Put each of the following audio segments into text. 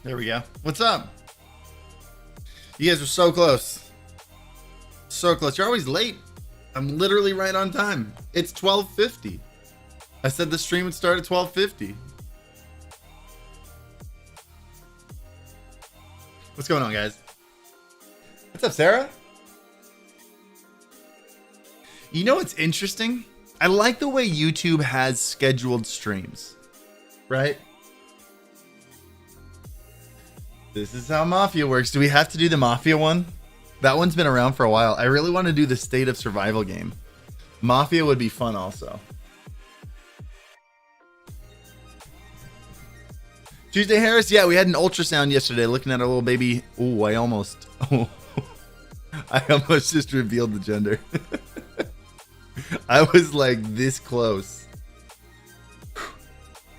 There we go. What's up? You guys are so close. So close. You're always late. I'm literally right on time. It's 12:50. I said the stream would start at 12:50. What's going on, guys? What's up, Sarah? You know what's interesting? I like the way YouTube has scheduled streams, right? This is how Mafia works. Do we have to do the Mafia one? That one's been around for a while. I really want to do the State of Survival game. Mafia would be fun also. Tuesday Harris, yeah, we had an ultrasound yesterday looking at our little baby. Oh, I almost just revealed the gender. I was like this close.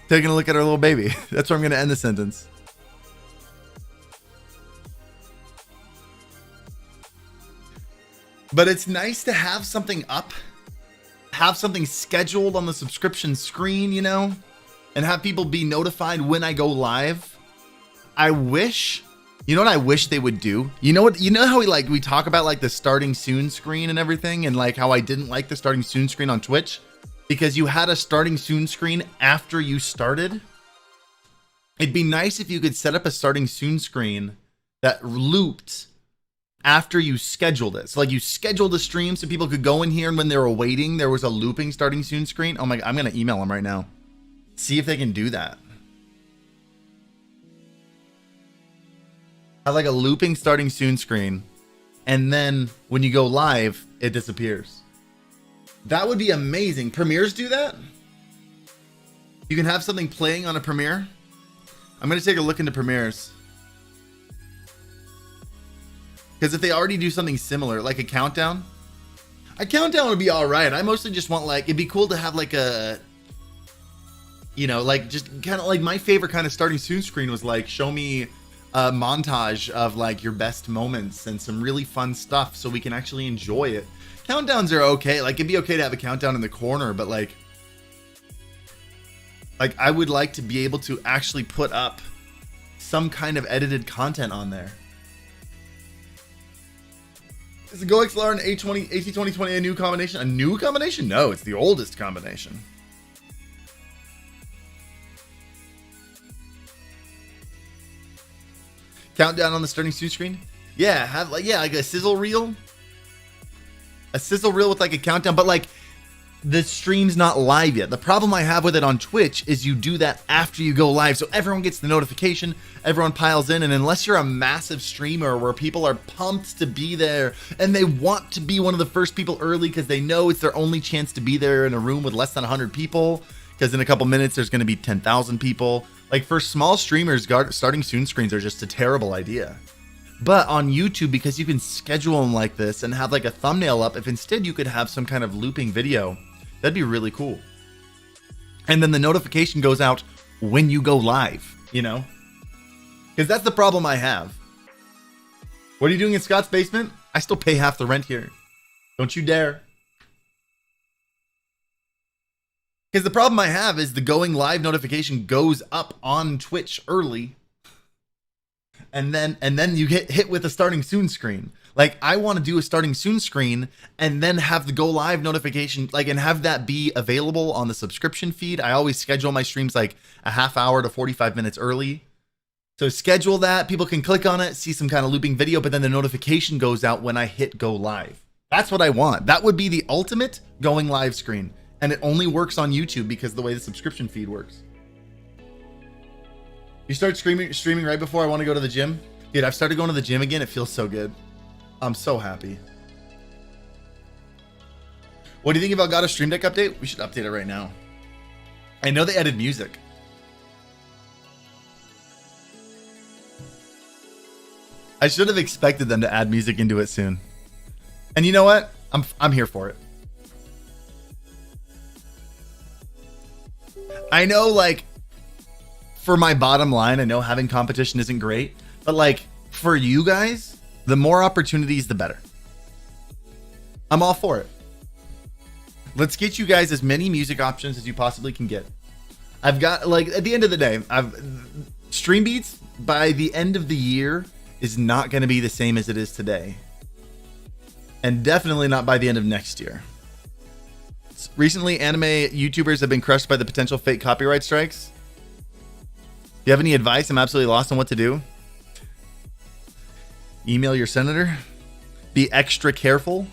Taking a look at our little baby. That's where I'm going to end the sentence. But it's nice to have something up, have something scheduled on the subscription screen, you know, and have people be notified when I go live. I wish, you know what I wish they would do? You know how we talk about like the starting soon screen and everything, and like how I didn't like the starting soon screen on Twitch because you had a starting soon screen after you started. It'd be nice if you could set up a starting soon screen that looped after you scheduled it. So like you scheduled a stream so people could go in here, and when they were waiting, there was a looping starting soon screen. Oh my God, I'm going to email them right now. See if they can do that. Have like a looping starting soon screen, and then when you go live, it disappears. That would be amazing. Premieres do that? You can have something playing on a premiere. I'm going to take a look into premieres. Because if they already do something similar, like a countdown would be all right. I mostly just want like, it'd be cool to have like a, you know, like just kind of like my favorite kind of starting soon screen was like, show me a montage of like your best moments and some really fun stuff so we can actually enjoy it. Countdowns are okay. Like it'd be okay to have a countdown in the corner, but like I would like to be able to actually put up some kind of edited content on there. Is the GoXLR and AT2020 a new combination? A new combination? No, it's the oldest combination. Countdown on the starting soon screen? Yeah, have like a sizzle reel. A sizzle reel with like a countdown, but like the stream's not live yet. The problem I have with it on Twitch is you do that after you go live, so everyone gets the notification, everyone piles in, and unless you're a massive streamer where people are pumped to be there and they want to be one of the first people early because they know it's their only chance to be there in a room with less than 100 people, because in a couple minutes there's going to be 10,000 people. Like for small streamers, starting soon screens are just a terrible idea. But on YouTube, because you can schedule them like this and have like a thumbnail up, if instead you could have some kind of looping video, that'd be really cool. And then the notification goes out when you go live, you know? Because that's the problem I have. What are you doing in Scott's basement? I still pay half the rent here. Don't you dare. Because the problem I have is the going live notification goes up on Twitch early. And then you get hit with a starting soon screen. Like I want to do a starting soon screen and then have the go live notification, like, and have that be available on the subscription feed. I always schedule my streams like a half hour to 45 minutes early. So schedule that, people can click on it, see some kind of looping video, but then the notification goes out when I hit go live. That's what I want. That would be the ultimate going live screen. And it only works on YouTube because of the way the subscription feed works. You start streaming right before I want to go to the gym? Dude, I've started going to the gym again. It feels so good. I'm so happy. What do you think about Elgato Stream Deck update? We should update it right now. I know they added music. I should have expected them to add music into it soon. And you know what? I'm here for it. I know, like, for my bottom line, I know having competition isn't great, but like for you guys, the more opportunities, the better. I'm all for it. Let's get you guys as many music options as you possibly can get. I've got, like, at the end of the day, Stream Beats, by the end of the year is not going to be the same as it is today. And definitely not by the end of next year. Recently, anime YouTubers have been crushed by the potential fake copyright strikes. Do you have any advice? I'm absolutely lost on what to do. Email your senator. Be extra careful.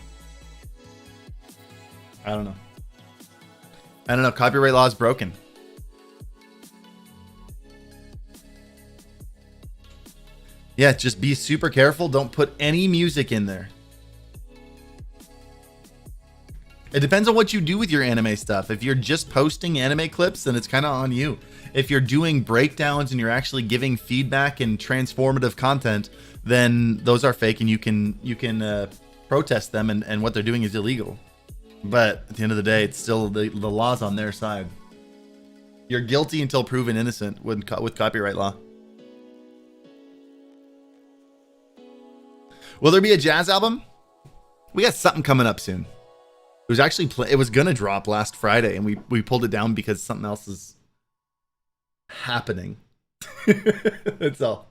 I don't know. Copyright law is broken. Yeah, just be super careful. Don't put any music in there. It depends on what you do with your anime stuff. If you're just posting anime clips, then it's kind of on you. If you're doing breakdowns and you're actually giving feedback and transformative content, then those are fake and you can protest them, and what they're doing is illegal. But at the end of the day, it's still the law's on their side. You're guilty until proven innocent with copyright law. Will there be a jazz album? We got something coming up soon. It was actually it was gonna drop last Friday, and we pulled it down because something else is happening. That's all.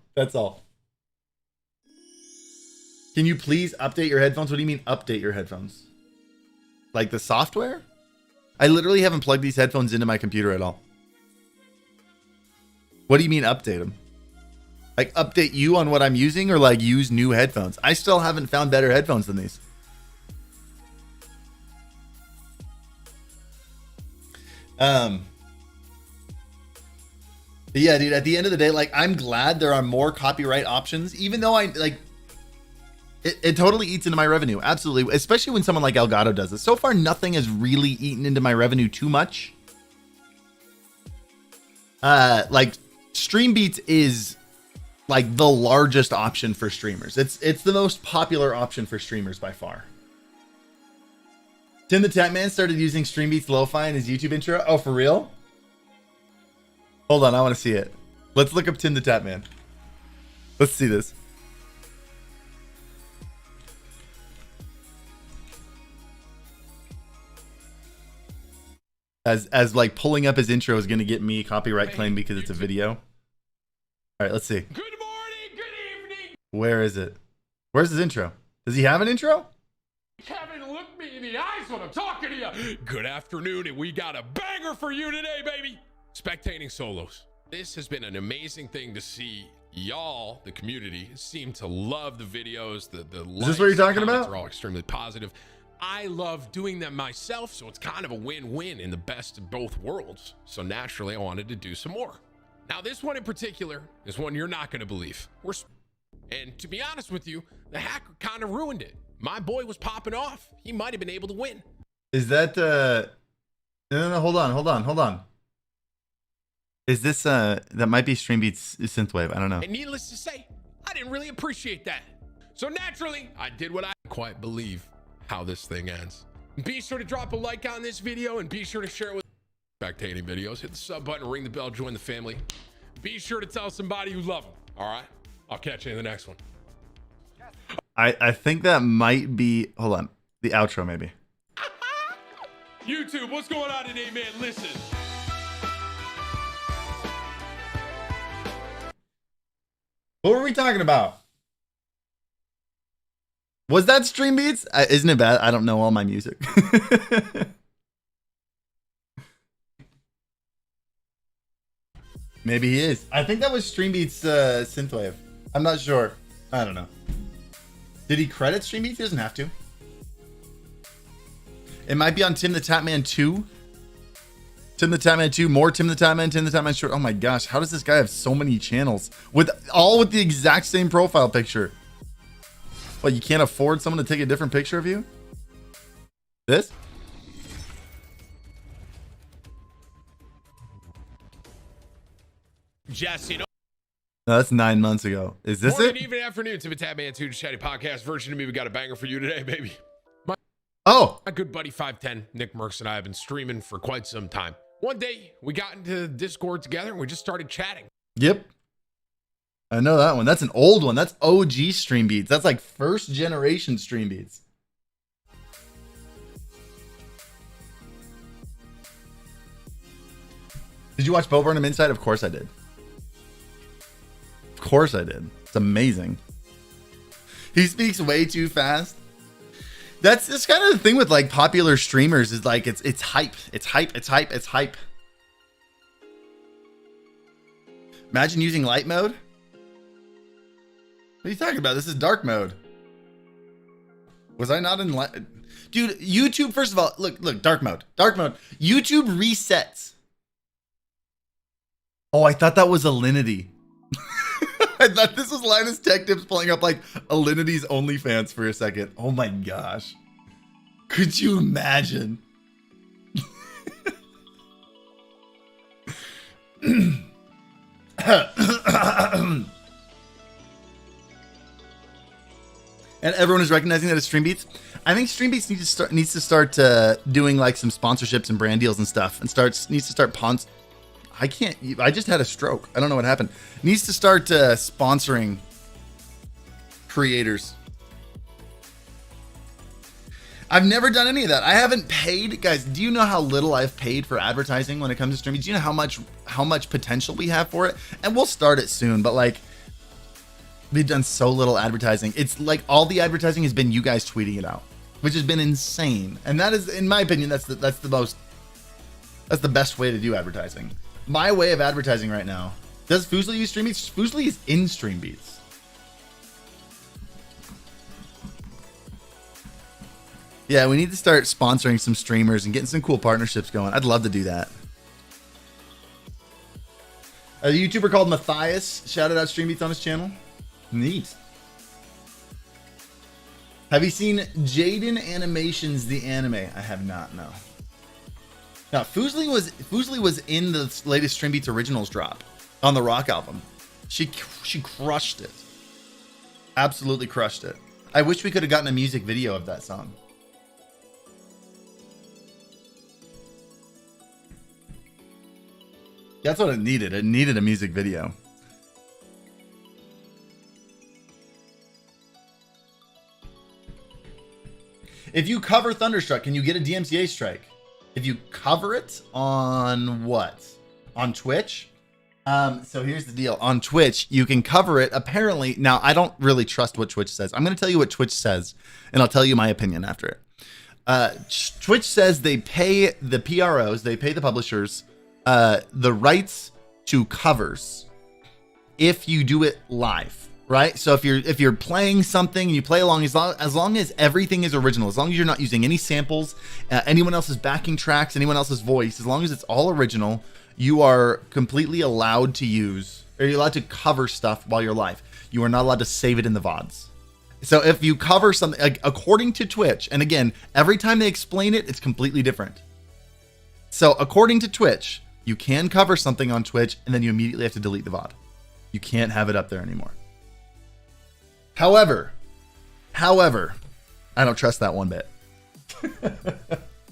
Can you please update your headphones? What do you mean update your headphones? Like the software? I literally haven't plugged these headphones into my computer at all. What do you mean update them? Like update you on what I'm using, or like use new headphones? I still haven't found better headphones than these. Yeah, dude, at the end of the day, like, I'm glad there are more copyright options, even though I like it totally eats into my revenue. Absolutely. Especially when someone like Elgato does it. So far, nothing has really eaten into my revenue too much. Like StreamBeats is like the largest option for streamers. It's the most popular option for streamers by far. Tim the Tatman started using StreamBeats Lo-Fi in his YouTube intro. Oh, for real? Hold on, I want to see it. Let's look up Tim the Tatman. Let's see this. As like pulling up his intro is going to get me copyright claim because it's a video. All right, let's see. Good morning, good evening. Where is it? Where's his intro? Does he have an intro? Kevin, look me in the eyes when I'm talking to you. Good afternoon, and we got a banger for you today, baby. Spectating solos. This has been an amazing thing to see. Y'all, the community, seem to love the videos. The Is this what you're talking about? Are all extremely positive. I love doing them myself, so it's kind of a win-win in the best of both worlds. So naturally, I wanted to do some more. Now, this one in particular is one you're not going to believe. And to be honest with you, the hacker kind of ruined it. My boy was popping off. He might have been able to win. Is that no, hold on. Is this that might be StreamBeats Synthwave? I don't know. And needless to say, I didn't really appreciate that. So naturally, I did what I quite believe how this thing ends. Be sure to drop a like on this video and be sure to share it with spectating videos. Hit the sub button, ring the bell, join the family. Be sure to tell somebody you love them. All right, I'll catch you in the next one. I think that might be, hold on, the outro maybe. YouTube, what's going on today, man? Listen. What were we talking about? Was that StreamBeats? Isn't it bad? I don't know all my music. Maybe he is. I think that was StreamBeats Synthwave. I'm not sure. I don't know. Did he credit StreamBeats? He doesn't have to. It might be on Tim the Tatman 2. Tim the Tatman 2, more Tim the Tatman short. Oh my gosh, how does this guy have so many channels with the exact same profile picture? What, you can't afford someone to take a different picture of you? This? Jesse, No, that's 9 months ago. Is this morning, it? even afternoon, Tim and Tatman 2 Chatty Podcast version of me. We got a banger for you today, baby. Oh, My good buddy 510, Nick Merckx, and I have been streaming for quite some time. One day, we got into Discord together and we just started chatting. yep. I know that one. That's an old one. That's OG StreamBeats. That's like first generation StreamBeats. Did you watch Bo Burnham Inside? Of course I did. Of course I did. It's amazing. He speaks way too fast. That's kind of the thing with like popular streamers is like it's hype. It's hype. It's hype. It's hype. Imagine using light mode. What are you talking about? This is dark mode. Was I not in light? Dude, YouTube, first of all, look, dark mode. Dark mode. YouTube resets. Oh, I thought that was Alinity. I thought this was Linus Tech Tips pulling up like Alinity's OnlyFans for a second. Oh my gosh. Could you imagine? And everyone is recognizing that it's Streambeats. I think Streambeats needs to start doing like some sponsorships and brand deals and stuff, and needs to start I just had a stroke. I don't know what happened. Needs to start sponsoring creators. I've never done any of that. I haven't paid, guys. Do you know how little I've paid for advertising when it comes to Streambeats? Do you know how much potential we have for it? And we'll start it soon, but like, we've done so little advertising. It's like all the advertising has been you guys tweeting it out, which has been insane. And that is, in my opinion, that's the best way to do advertising. My way of advertising right now. Does Fusely use Streambeats? Fusely is in Streambeats. Yeah, we need to start sponsoring some streamers and getting some cool partnerships going. I'd love to do that. A YouTuber called Matthias shouted out Streambeats on his channel. Neat. Have you seen Jaden Animations, the anime? I have not, no. Now, Fusely was in the latest Streambeats Originals drop on the Rock album. She crushed it. Absolutely crushed it. I wish we could have gotten a music video of that song. That's what it needed. It needed a music video. If you cover Thunderstruck, can you get a DMCA strike? If you cover it on what? On Twitch? So here's the deal. On Twitch, you can cover it. Apparently, now I don't really trust what Twitch says. I'm going to tell you what Twitch says, and I'll tell you my opinion after it. Twitch says they pay the PROs, they pay the publishers, the rights to covers if you do it live. Right, so if you're playing something and you play along, as long as everything is original, as long as you're not using any samples, anyone else's backing tracks, anyone else's voice, as long as it's all original, you are completely allowed to use, or you're allowed to cover stuff while you're live. You are not allowed to save it in the VODs. So if you cover something, like, according to Twitch, and again, every time they explain it, it's completely different. So according to Twitch, you can cover something on Twitch, and then you immediately have to delete the VOD. You can't have it up there anymore. However, I don't trust that one bit.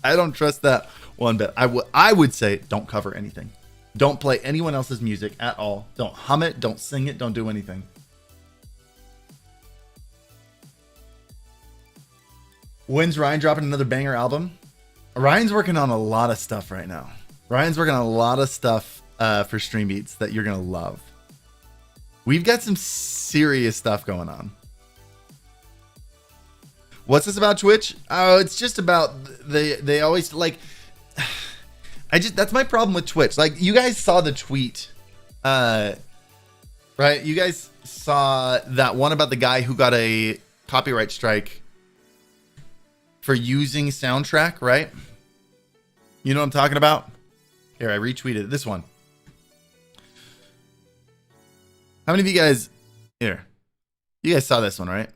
I don't trust that one bit. I would say don't cover anything. Don't play anyone else's music at all. Don't hum it. Don't sing it. Don't do anything. When's Ryan dropping another banger album? Ryan's working on a lot of stuff right now. Ryan's working on a lot of stuff for Streambeats that you're going to love. We've got some serious stuff going on. What's this about Twitch? Oh, it's just about they always like. That's my problem with Twitch. Like, you guys saw the tweet, right? You guys saw that one about the guy who got a copyright strike for using soundtrack, right? You know what I'm talking about? Here, I retweeted this one. How many of you guys here? You guys saw this one, right?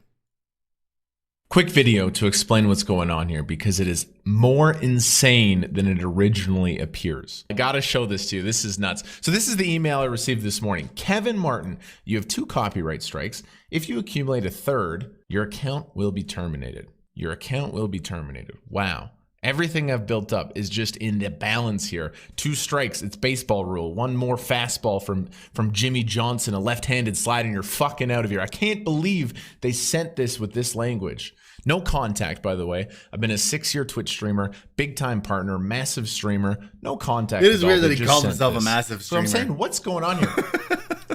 Quick video to explain what's going on here, because it is more insane than it originally appears. I gotta show this to you. This is nuts. So this is the email I received this morning. Kevin Martin, you have 2 copyright strikes. If you accumulate a third, your account will be terminated. Your account will be terminated. Wow. Everything I've built up is just in the balance here. 2 strikes, it's baseball rule. 1 more fastball from Jimmy Johnson, a left-handed slide, and you're fucking out of here. I can't believe they sent this with this language. No contact, by the way. I've been a 6-year Twitch streamer, big-time partner, massive streamer. No contact. It is weird that he calls himself a massive streamer. So I'm saying, what's going on here?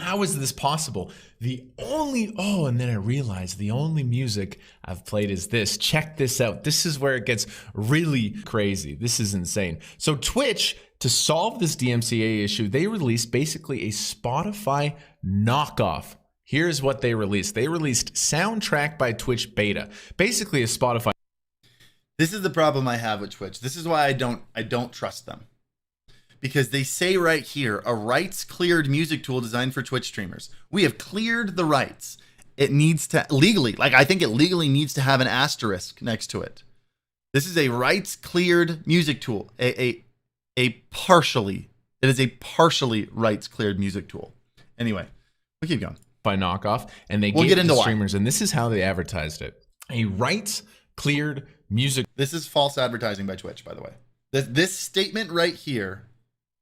How is this possible? And then I realized the only music I've played is this. Check this out. This is where it gets really crazy. This is insane. So Twitch, to solve this DMCA issue, they released basically a Spotify knockoff. Here's what they released. They released Soundtrack by Twitch Beta, basically a Spotify. This is the problem I have with Twitch. This is why I don't trust them. Because they say right here, a rights cleared music tool designed for Twitch streamers. We have cleared the rights. It needs to legally, I think it legally needs to have an asterisk next to it. This is a rights cleared music tool. It is a partially rights cleared music tool. Anyway, we keep going. By knockoff, and they We'll gave get it into to why. streamers, and this is how they advertised it. A rights cleared music This is false advertising by Twitch, by the way. This statement right here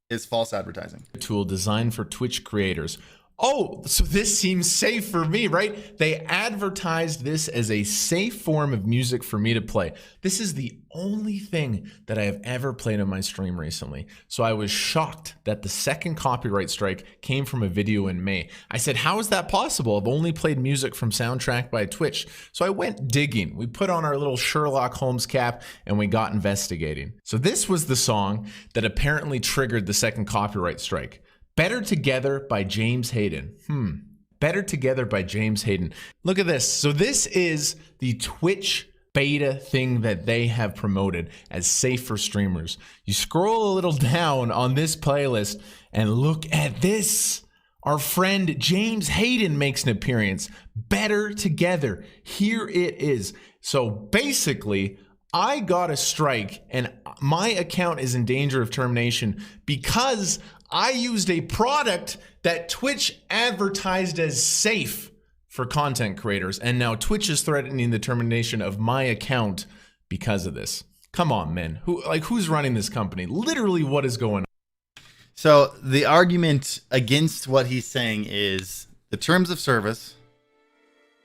is false advertising. tool designed for Twitch creators. Oh, so this seems safe for me, right? They advertised this as a safe form of music for me to play. This is the only thing that I have ever played on my stream recently. So I was shocked that the second copyright strike came from a video in May. I said, how is that possible? I've only played music from Soundtrack by Twitch. So I went digging. We put on our little Sherlock Holmes cap and we got investigating. So this was the song that apparently triggered the second copyright strike. Better Together by James Hayden. Better Together by James Hayden. Look at this. So this is the Twitch beta thing that they have promoted as safe for streamers. You scroll a little down on this playlist and look at this. Our friend James Hayden makes an appearance. Better Together. Here it is. So basically, I got a strike and my account is in danger of termination because I used a product that Twitch advertised as safe for content creators. And now Twitch is threatening the termination of my account because of this. Come on, man. Who's running this company? Literally, what is going on? So the argument against what he's saying is the terms of service.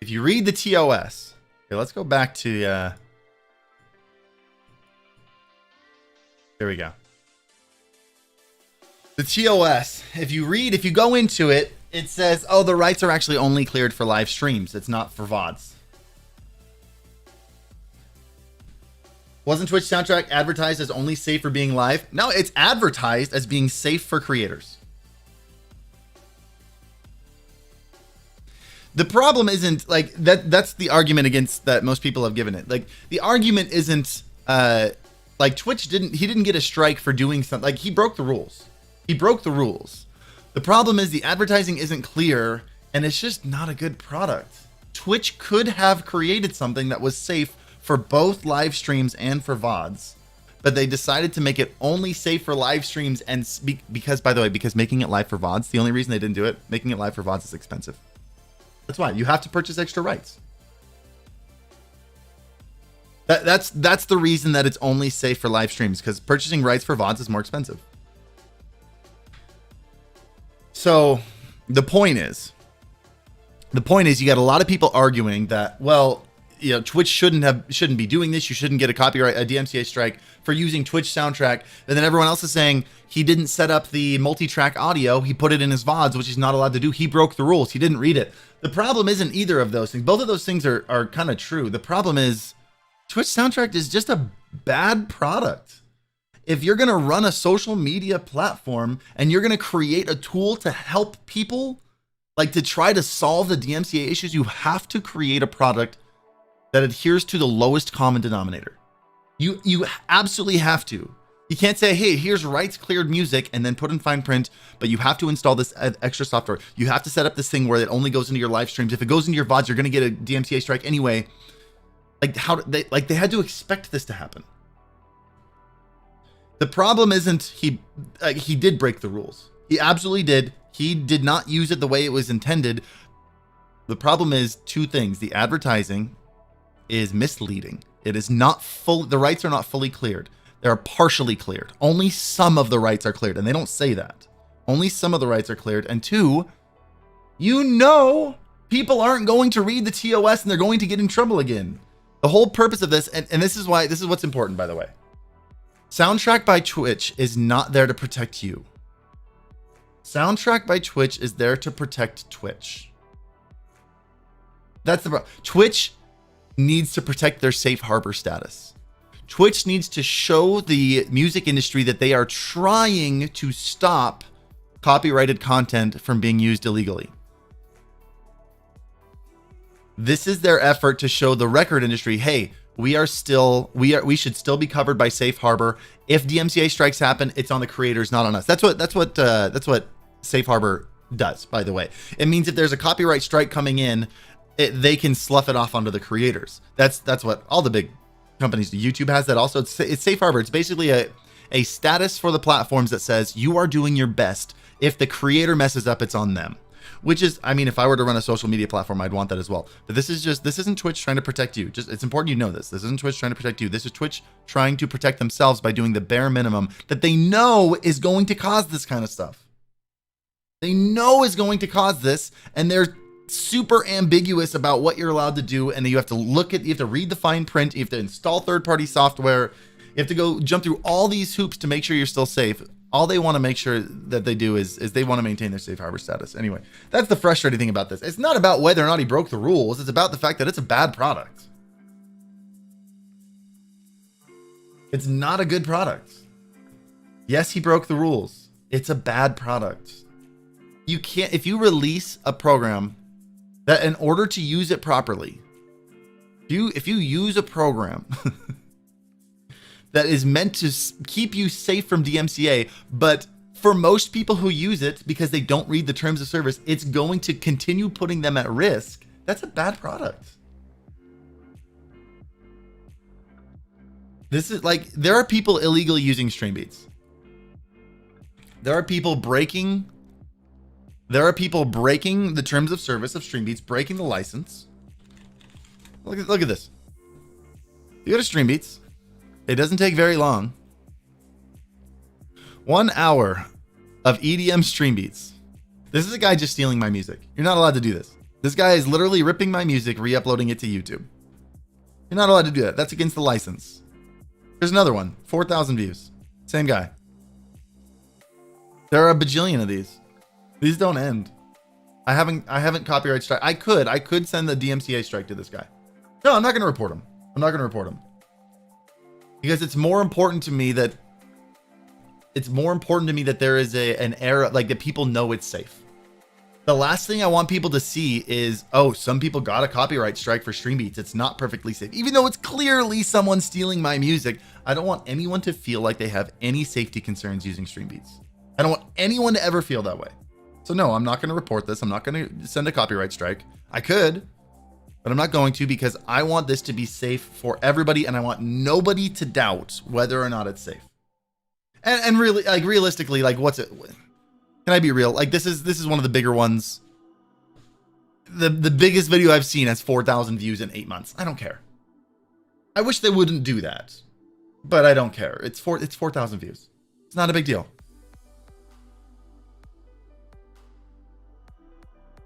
If you read the TOS, okay, let's go back to, here we go. The TOS, if you go into it, it says, oh, the rights are actually only cleared for live streams. It's not for VODs. Wasn't Twitch Soundtrack advertised as only safe for being live? No, it's advertised as being safe for creators. The problem isn't that's the argument against that most people have given it. The argument isn't Twitch didn't get a strike for doing something. He broke the rules. He broke the rules. The problem is the advertising isn't clear and it's just not a good product. Twitch could have created something that was safe for both live streams and for VODs, but they decided to make it only safe for live streams and because making it live for VODs, the only reason they didn't do it, making it live for VODs is expensive. That's why you have to purchase extra rights. That's the reason that it's only safe for live streams, because purchasing rights for VODs is more expensive. So the point is you got a lot of people arguing that, well, Twitch shouldn't be doing this. You shouldn't get a DMCA strike for using Twitch Soundtrack. And then everyone else is saying he didn't set up the multi-track audio. He put it in his VODs, which he's not allowed to do. He broke the rules. He didn't read it. The problem isn't either of those things. Both of those things are kind of true. The problem is Twitch Soundtrack is just a bad product. If you're going to run a social media platform and you're going to create a tool to help people, to try to solve the DMCA issues, you have to create a product that adheres to the lowest common denominator. You absolutely have to. You can't say, hey, here's rights cleared music and then put in fine print, but you have to install this extra software. You have to set up this thing where it only goes into your live streams. If it goes into your VODs, you're going to get a DMCA strike anyway. They had to expect this to happen. The problem isn't he did break the rules. He absolutely did. He did not use it the way it was intended. The problem is two things. The advertising is misleading. It is not full. The rights are not fully cleared. They are partially cleared. Only some of the rights are cleared, and they don't say that. Only some of the rights are cleared. And two, people aren't going to read the TOS and they're going to get in trouble again. The whole purpose of this, and this is what's important, by the way. Soundtrack by Twitch is not there to protect you. Soundtrack by Twitch is there to protect Twitch. That's the problem. Twitch needs to protect their safe harbor status. Twitch needs to show the music industry that they are trying to stop copyrighted content from being used illegally. This is their effort to show the record industry, hey, we should still be covered by safe harbor. If DMCA strikes happen, it's on the creators, not on us. That's what safe harbor does, by the way. It means if there's a copyright strike coming in, they can slough it off onto the creators. That's what all the big companies do. YouTube has that also. It's safe harbor. It's basically a status for the platforms that says you are doing your best. If the creator messes up, it's on them. Which is, I mean, if I were to run a social media platform, I'd want that as well. But this isn't Twitch trying to protect you. It's important you know this. This isn't Twitch trying to protect you. This is Twitch trying to protect themselves by doing the bare minimum that they know is going to cause this kind of stuff. They know is going to cause this, and they're super ambiguous about what you're allowed to do. And you have to read the fine print. You have to install third-party software. You have to go jump through all these hoops to make sure you're still safe. All they want to make sure that they do is they want to maintain their safe harbor status. Anyway, that's the frustrating thing about this. It's not about whether or not he broke the rules. It's about the fact that it's a bad product. It's not a good product. Yes, he broke the rules. It's a bad product. You can't, if you release a program that in order to use it properly, if you use a program that is meant to keep you safe from DMCA, but for most people who use it because they don't read the terms of service, it's going to continue putting them at risk. That's a bad product. This is like, there are people illegally using Streambeats. There are people breaking the terms of service of Streambeats, breaking the license. Look at this. You go to Streambeats. It doesn't take very long. 1 hour of EDM Streambeats. This is a guy just stealing my music. You're not allowed to do this. This guy is literally ripping my music, re-uploading it to YouTube. You're not allowed to do that. That's against the license. Here's another one. 4,000 views. Same guy. There are a bajillion of these. These don't end. I haven't copyright strike. I could send the DMCA strike to this guy. No, I'm not going to report him. I'm not going to report him. Because it's more important to me that there is an era, like that people know it's safe. The last thing I want people to see is, oh, some people got a copyright strike for Streambeats. It's not perfectly safe. Even though it's clearly someone stealing my music, I don't want anyone to feel like they have any safety concerns using Streambeats. I don't want anyone to ever feel that way. So no, I'm not going to report this. I'm not going to send a copyright strike. I could, but I'm not going to, because I want this to be safe for everybody, and I want nobody to doubt whether or not it's safe. And really, like, realistically, like, what's it? Can I be real? Like, this is one of the bigger ones. The biggest video I've seen has 4,000 views in 8 months. I don't care. I wish they wouldn't do that, but I don't care. It's 4,000 views. It's not a big deal.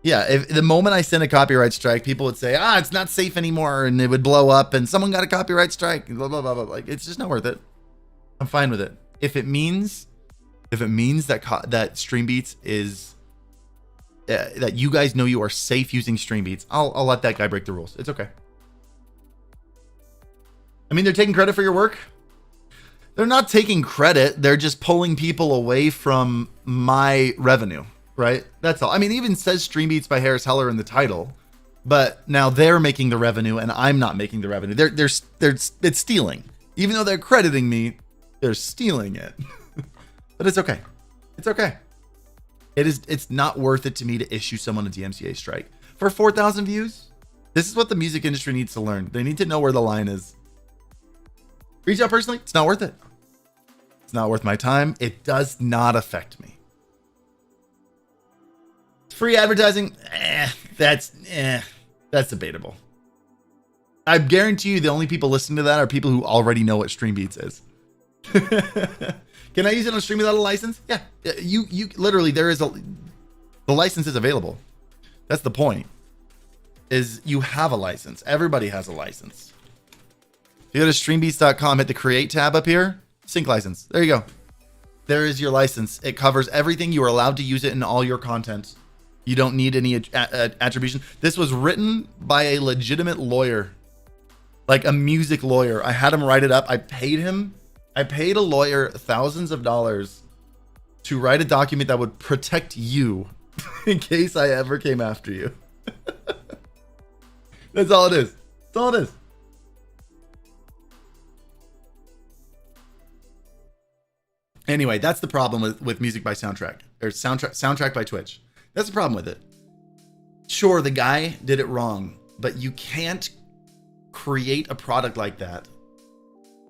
Yeah, if the moment I send a copyright strike, people would say, it's not safe anymore, and it would blow up, and someone got a copyright strike, blah, blah, blah, blah. Like, it's just not worth it. I'm fine with it. If it means that Streambeats is, that you guys know you are safe using Streambeats, I'll let that guy break the rules. It's okay. I mean, they're taking credit for your work. They're not taking credit. They're just pulling people away from my revenue. Right? That's all. I mean, it even says Streambeats by Harris Heller in the title, but now they're making the revenue and I'm not making the revenue. It's stealing. Even though they're crediting me, they're stealing it. But it's okay. It's okay. It's not worth it to me to issue someone a DMCA strike for 4,000 views. This is what the music industry needs to learn. They need to know where the line is. Reach out personally. It's not worth it. It's not worth my time. It does not affect me. Free advertising, that's debatable. I guarantee you the only people listening to that are people who already know what Streambeats is. Can I use it on stream without a license? Yeah, you literally, the license is available. That's the point, is you have a license. Everybody has a license. If you go to streambeats.com, hit the create tab up here, sync license. There you go. There is your license. It covers everything. You are allowed to use it in all your content. You don't need any attribution. This was written by a legitimate lawyer, like a music lawyer. I had him write it up. I paid him. I paid a lawyer thousands of dollars to write a document that would protect you in case I ever came after you. That's all it is. That's all it is. Anyway, that's the problem with music by soundtrack, or soundtrack by Twitch. That's the problem with it. Sure, the guy did it wrong, but you can't create a product like that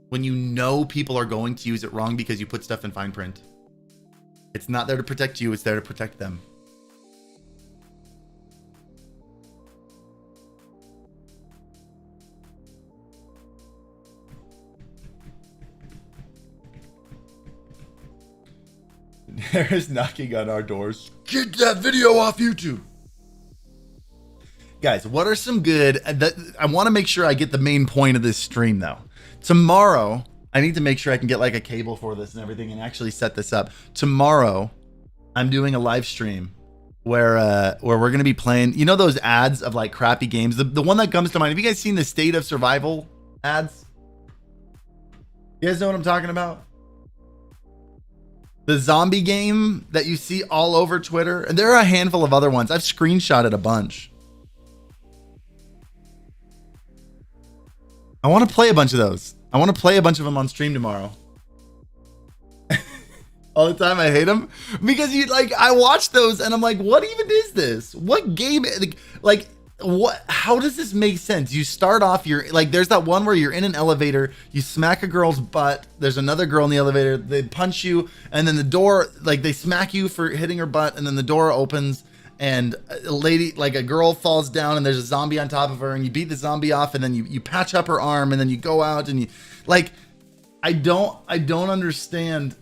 when you know people are going to use it wrong because you put stuff in fine print. It's not there to protect you, it's there to protect them. There's knocking on our doors. Get that video off YouTube. Guys, what are some good... I want to make sure I get the main point of this stream, though. Tomorrow, I need to make sure I can get like a cable for this and everything and actually set this up. Tomorrow, I'm doing a live stream where we're going to be playing... You know those ads of like crappy games? The one that comes to mind. Have you guys seen the State of Survival ads? You guys know what I'm talking about? The zombie game that you see all over Twitter. And there are a handful of other ones. I've screenshotted a bunch. I want to play a bunch of those. I want to play a bunch of them on stream tomorrow. All the time. I hate them because I watch those and I'm like, what even is this? What game? Like what? How does this make sense? You start off, you're like, there's that one where you're in an elevator, you smack a girl's butt. There's another girl in the elevator. They punch you, and then the door, like they smack you for hitting her butt, and then the door opens, and a lady, like a girl, falls down, and there's a zombie on top of her, and you beat the zombie off, and then you patch up her arm, and then you go out, and you like, I don't understand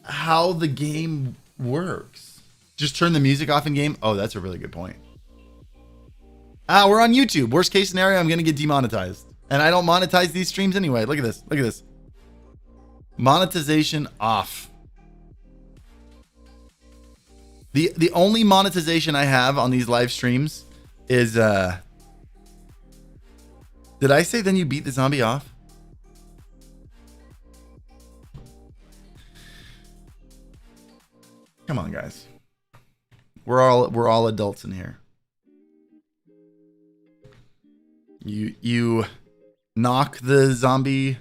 how the game works. Just turn the music off in game. Oh, that's a really good point. We're on YouTube. Worst case scenario, I'm going to get demonetized. And I don't monetize these streams anyway. Look at this. Look at this. Monetization off. The only monetization I have on these live streams is... Did I say then you beat the zombie off? Come on, guys. We're all adults in here. You knock the zombie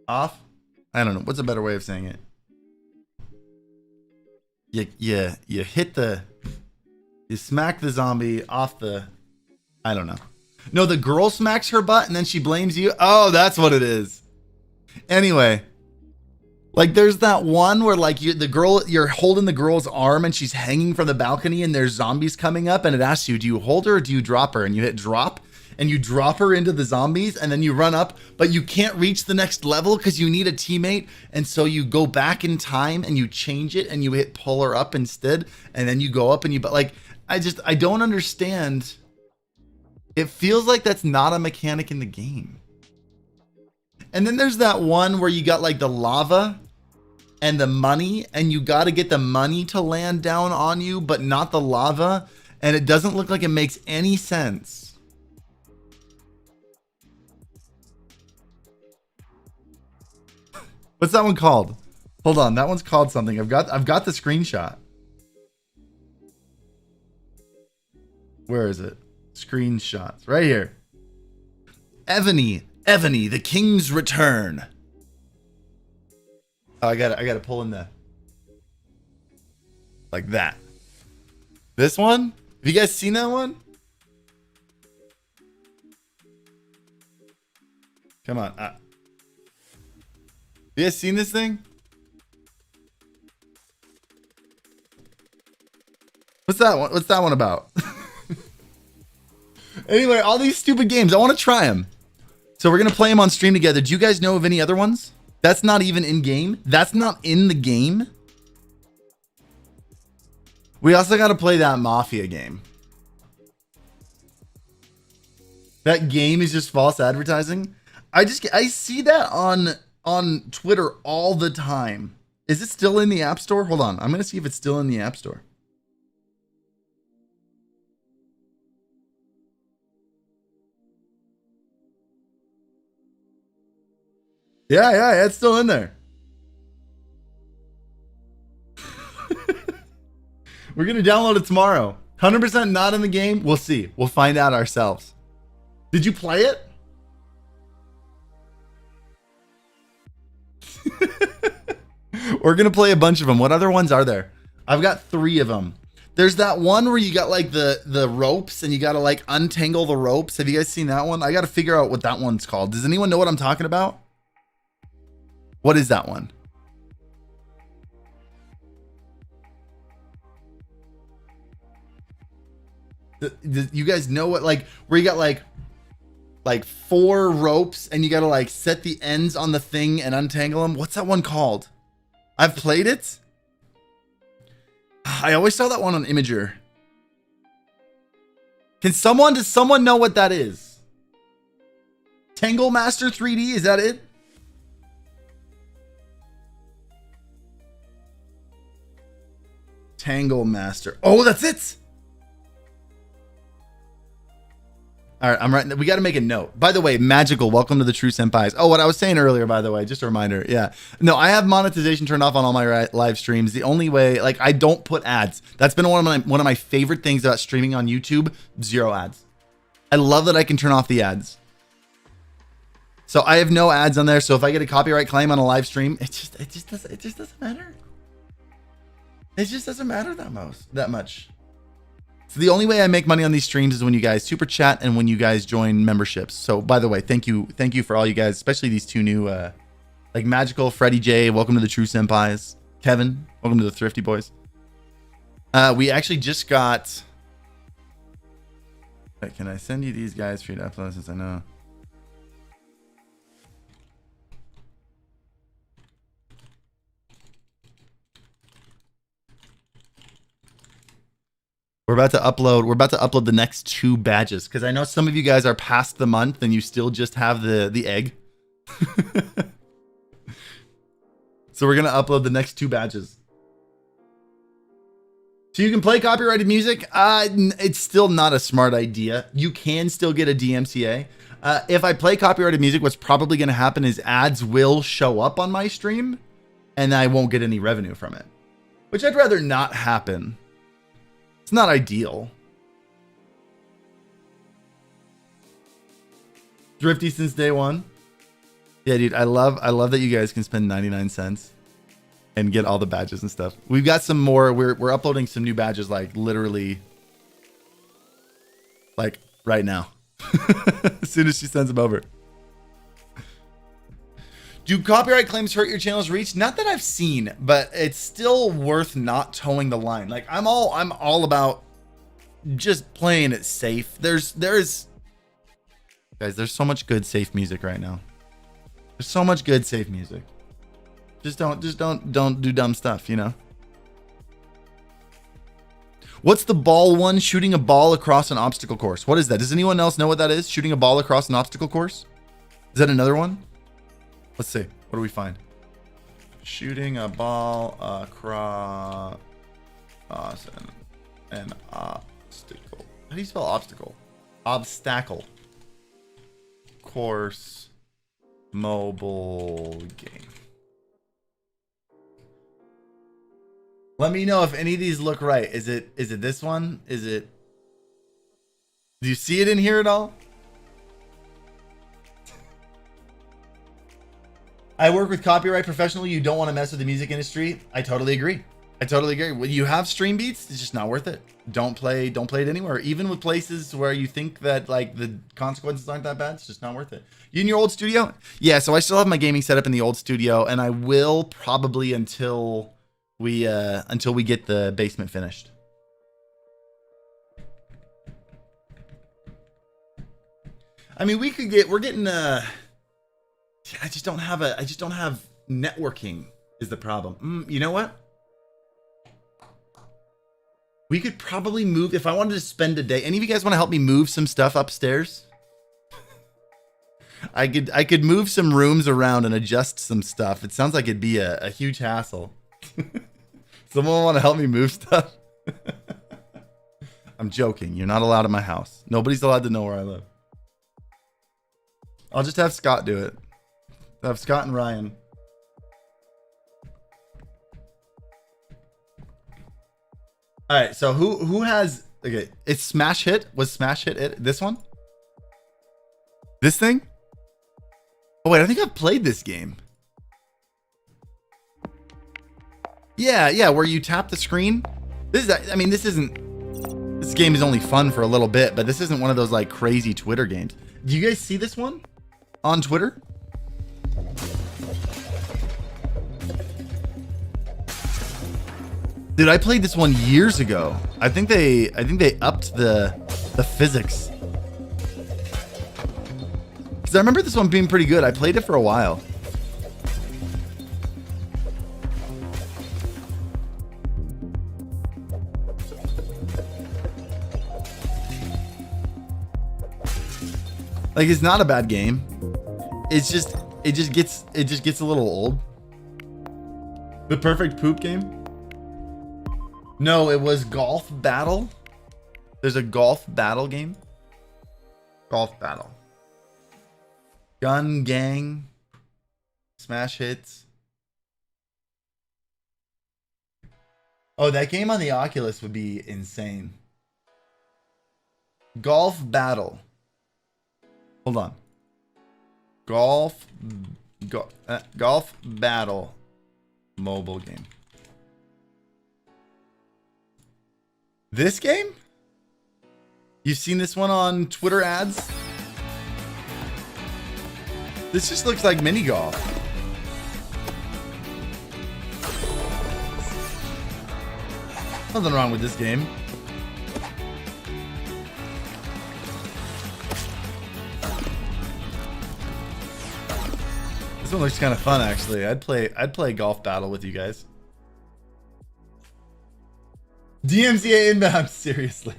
off? I don't know. What's a better way of saying it? You hit you smack the zombie off the, I don't know. No, the girl smacks her butt and then she blames you. Oh, that's what it is. Anyway, like there's that one where like you're holding the girl's arm and she's hanging from the balcony and there's zombies coming up and it asks you, do you hold her or do you drop her? And you hit drop. And you drop her into the zombies and then you run up, but you can't reach the next level because you need a teammate. And so you go back in time and you change it and you hit pull her up instead. And then you go up and but like, I don't understand. It feels like that's not a mechanic in the game. And then there's that one where you got like the lava and the money and you got to get the money to land down on you, but not the lava. And it doesn't look like it makes any sense. What's that one called? Hold on, that one's called something. I've got the screenshot. Where is it? Screenshots. Right here. Evany, the King's Return. Oh, I gotta pull in the like that. This one? Have you guys seen that one? Come on. You guys seen this thing? What's that one? What's that one about? Anyway, all these stupid games. I want to try them. So we're going to play them on stream together. Do you guys know of any other ones? That's not even in game. That's not in the game. We also got to play that Mafia game. That game is just false advertising. I see that on Twitter all the time. Is it still in the App Store? Hold on. I'm going to see if it's still in the App Store. Yeah, it's still in there. We're going to download it tomorrow. 100% not in the game. We'll see. We'll find out ourselves. Did you play it? We're going to play a bunch of them. What other ones are there? I've got 3 of them. There's that one where you got like the ropes and you got to like untangle the ropes. Have you guys seen that one? I got to figure out what that one's called. Does anyone know what I'm talking about? What is that one? You guys know what, like, where you got like 4 ropes and you got to like set the ends on the thing and untangle them? What's that one called? I've played it. I always saw that one on Imager. Does someone know what that is? Tangle Master 3D, is that it? Tangle Master. Oh, that's it. All right, I'm right. We got to make a note. By the way, Magical, welcome to the True Senpais. Oh, what I was saying earlier, by the way, just a reminder. Yeah. No, I have monetization turned off on all my live streams. The only way, like, I don't put ads. That's been one of my favorite things about streaming on YouTube. 0 ads. I love that I can turn off the ads. So I have no ads on there. So if I get a copyright claim on a live stream, it just doesn't matter. It just doesn't matter that much. So the only way I make money on these streams is when you guys super chat and when you guys join memberships. So by the way, thank you for all you guys, especially these 2 new, like Magical, Freddie J, welcome to the True Senpais. Kevin, welcome to the Thrifty Boys. We actually just got. Wait, can I send you these guys for you to upload since I know? We're about to upload the next 2 badges because I know some of you guys are past the month and you still just have the egg. So we're gonna upload the next 2 badges. So you can play copyrighted music. It's still not a smart idea. You can still get a DMCA. If I play copyrighted music, what's probably gonna happen is ads will show up on my stream and I won't get any revenue from it, which I'd rather not happen. It's not ideal. Thrifty since day 1. Yeah, dude, I love that you guys can spend 99 cents and get all the badges and stuff. We've got some more. We're uploading some new badges like literally like right now. As soon as she sends them over. Do copyright claims hurt your channel's reach? Not that I've seen, but it's still worth not towing the line. Like I'm all about just playing it safe. There's so much good safe music right now. There's so much good safe music. Just don't do dumb stuff, you know? What's the ball one? Shooting a ball across an obstacle course. What is that? Does anyone else know what that is? Shooting a ball across an obstacle course? Is that another one? Let's see. What do we find? Shooting a ball across an obstacle. How do you spell obstacle? Obstacle. Course. Mobile game. Let me know if any of these look right. Is it this one? Do you see it in here at all? I work with copyright professional. You don't want to mess with the music industry. I totally agree. When you have stream beats, it's just not worth it. Don't play it anywhere. Even with places where you think that like the consequences aren't that bad, it's just not worth it. You in your old studio? Yeah, so I still have my gaming setup in the old studio, and I will probably until we get the basement finished. I mean, we're getting I just don't have networking is the problem. You know what? We could probably move if I wanted to spend a day. Any of you guys want to help me move some stuff upstairs? I could move some rooms around and adjust some stuff. It sounds like it'd be a huge hassle. Someone want to help me move stuff? I'm joking. You're not allowed in my house. Nobody's allowed to know where I live. I'll just have Scott do it. I'll have Scott and Ryan. All right. So who has? Okay, it's Smash Hit. Was Smash Hit it? This one? This thing? Oh wait, I think I've played this game. Yeah, where you tap the screen. This is, I mean, this game is only fun for a little bit, but this isn't one of those like crazy Twitter games. Do you guys see this one on Twitter? Dude, I played this one years ago. I think they upped the physics. Because I remember this one being pretty good. I played it for a while. Like, it's not a bad game. It just gets a little old. The perfect poop game? No, it was Golf Battle. There's a Golf Battle game. Golf Battle. Gun Gang. Smash Hits. Oh, that game on the Oculus would be insane. Golf Battle. Hold on. Golf Battle mobile game. This game? You've seen this one on Twitter ads? This just looks like mini golf. Nothing wrong with this game. This one looks kind of fun, actually. I'd play Golf Battle with you guys. DMCA inbound, seriously.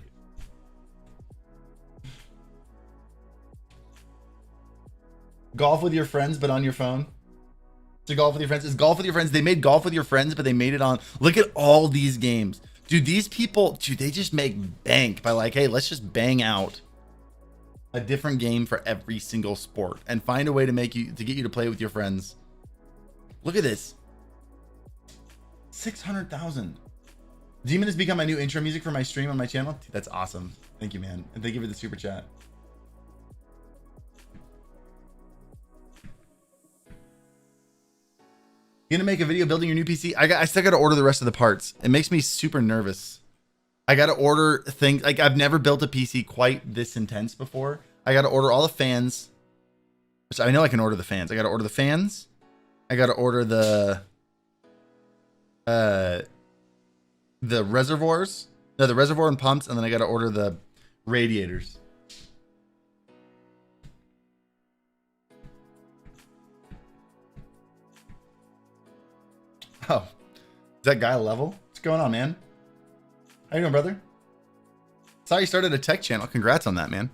Golf with your friends, but on your phone. So golf with your friends is golf with your friends. They made Golf with Your Friends, but they made it on. Look at all these games, dude. These people, dude, they just make bank by like, hey, let's just bang out a different game for every single sport and find a way to get you to play with your friends. Look at this. 600,000. Demon has become my new intro music for my stream on my channel. Dude, that's awesome. Thank you, man. And thank you for the super chat. You gonna make a video building your new PC? I still gotta order the rest of the parts. It makes me super nervous. I gotta order things. Like, I've never built a PC quite this intense before. I gotta order all the fans. Which I know I can order the fans. I gotta order the fans. I gotta order the reservoirs. No, the reservoir and pumps, and then I gotta order the radiators. Oh, is that guy level? What's going on, man? How you doing, brother? Saw you started a tech channel. Congrats on that, man.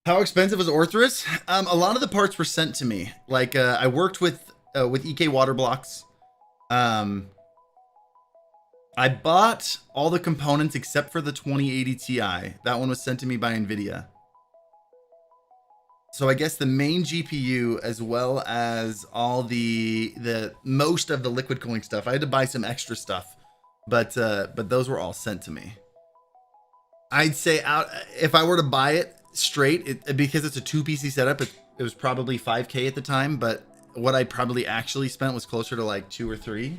How expensive was Orthrus? A lot of the parts were sent to me. Like, I worked with EK Water Blocks. I bought all the components except for the 2080 Ti. That one was sent to me by NVIDIA. So I guess the main GPU, as well as all the most of the liquid cooling stuff. I had to buy some extra stuff, but those were all sent to me. I'd say if I were to buy it straight, because it's a 2 PC setup, it was probably $5K at the time, but what I probably actually spent was closer to like 2 or 3.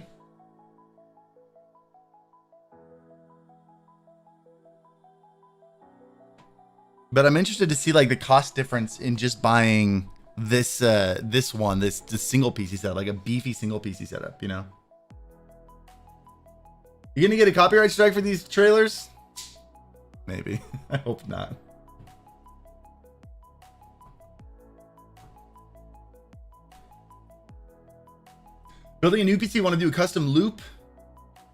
But I'm interested to see like the cost difference in just buying this single PC setup, like a beefy single PC setup, you know? You gonna get a copyright strike for these trailers? Maybe. I hope not. Building a new PC, want to do a custom loop,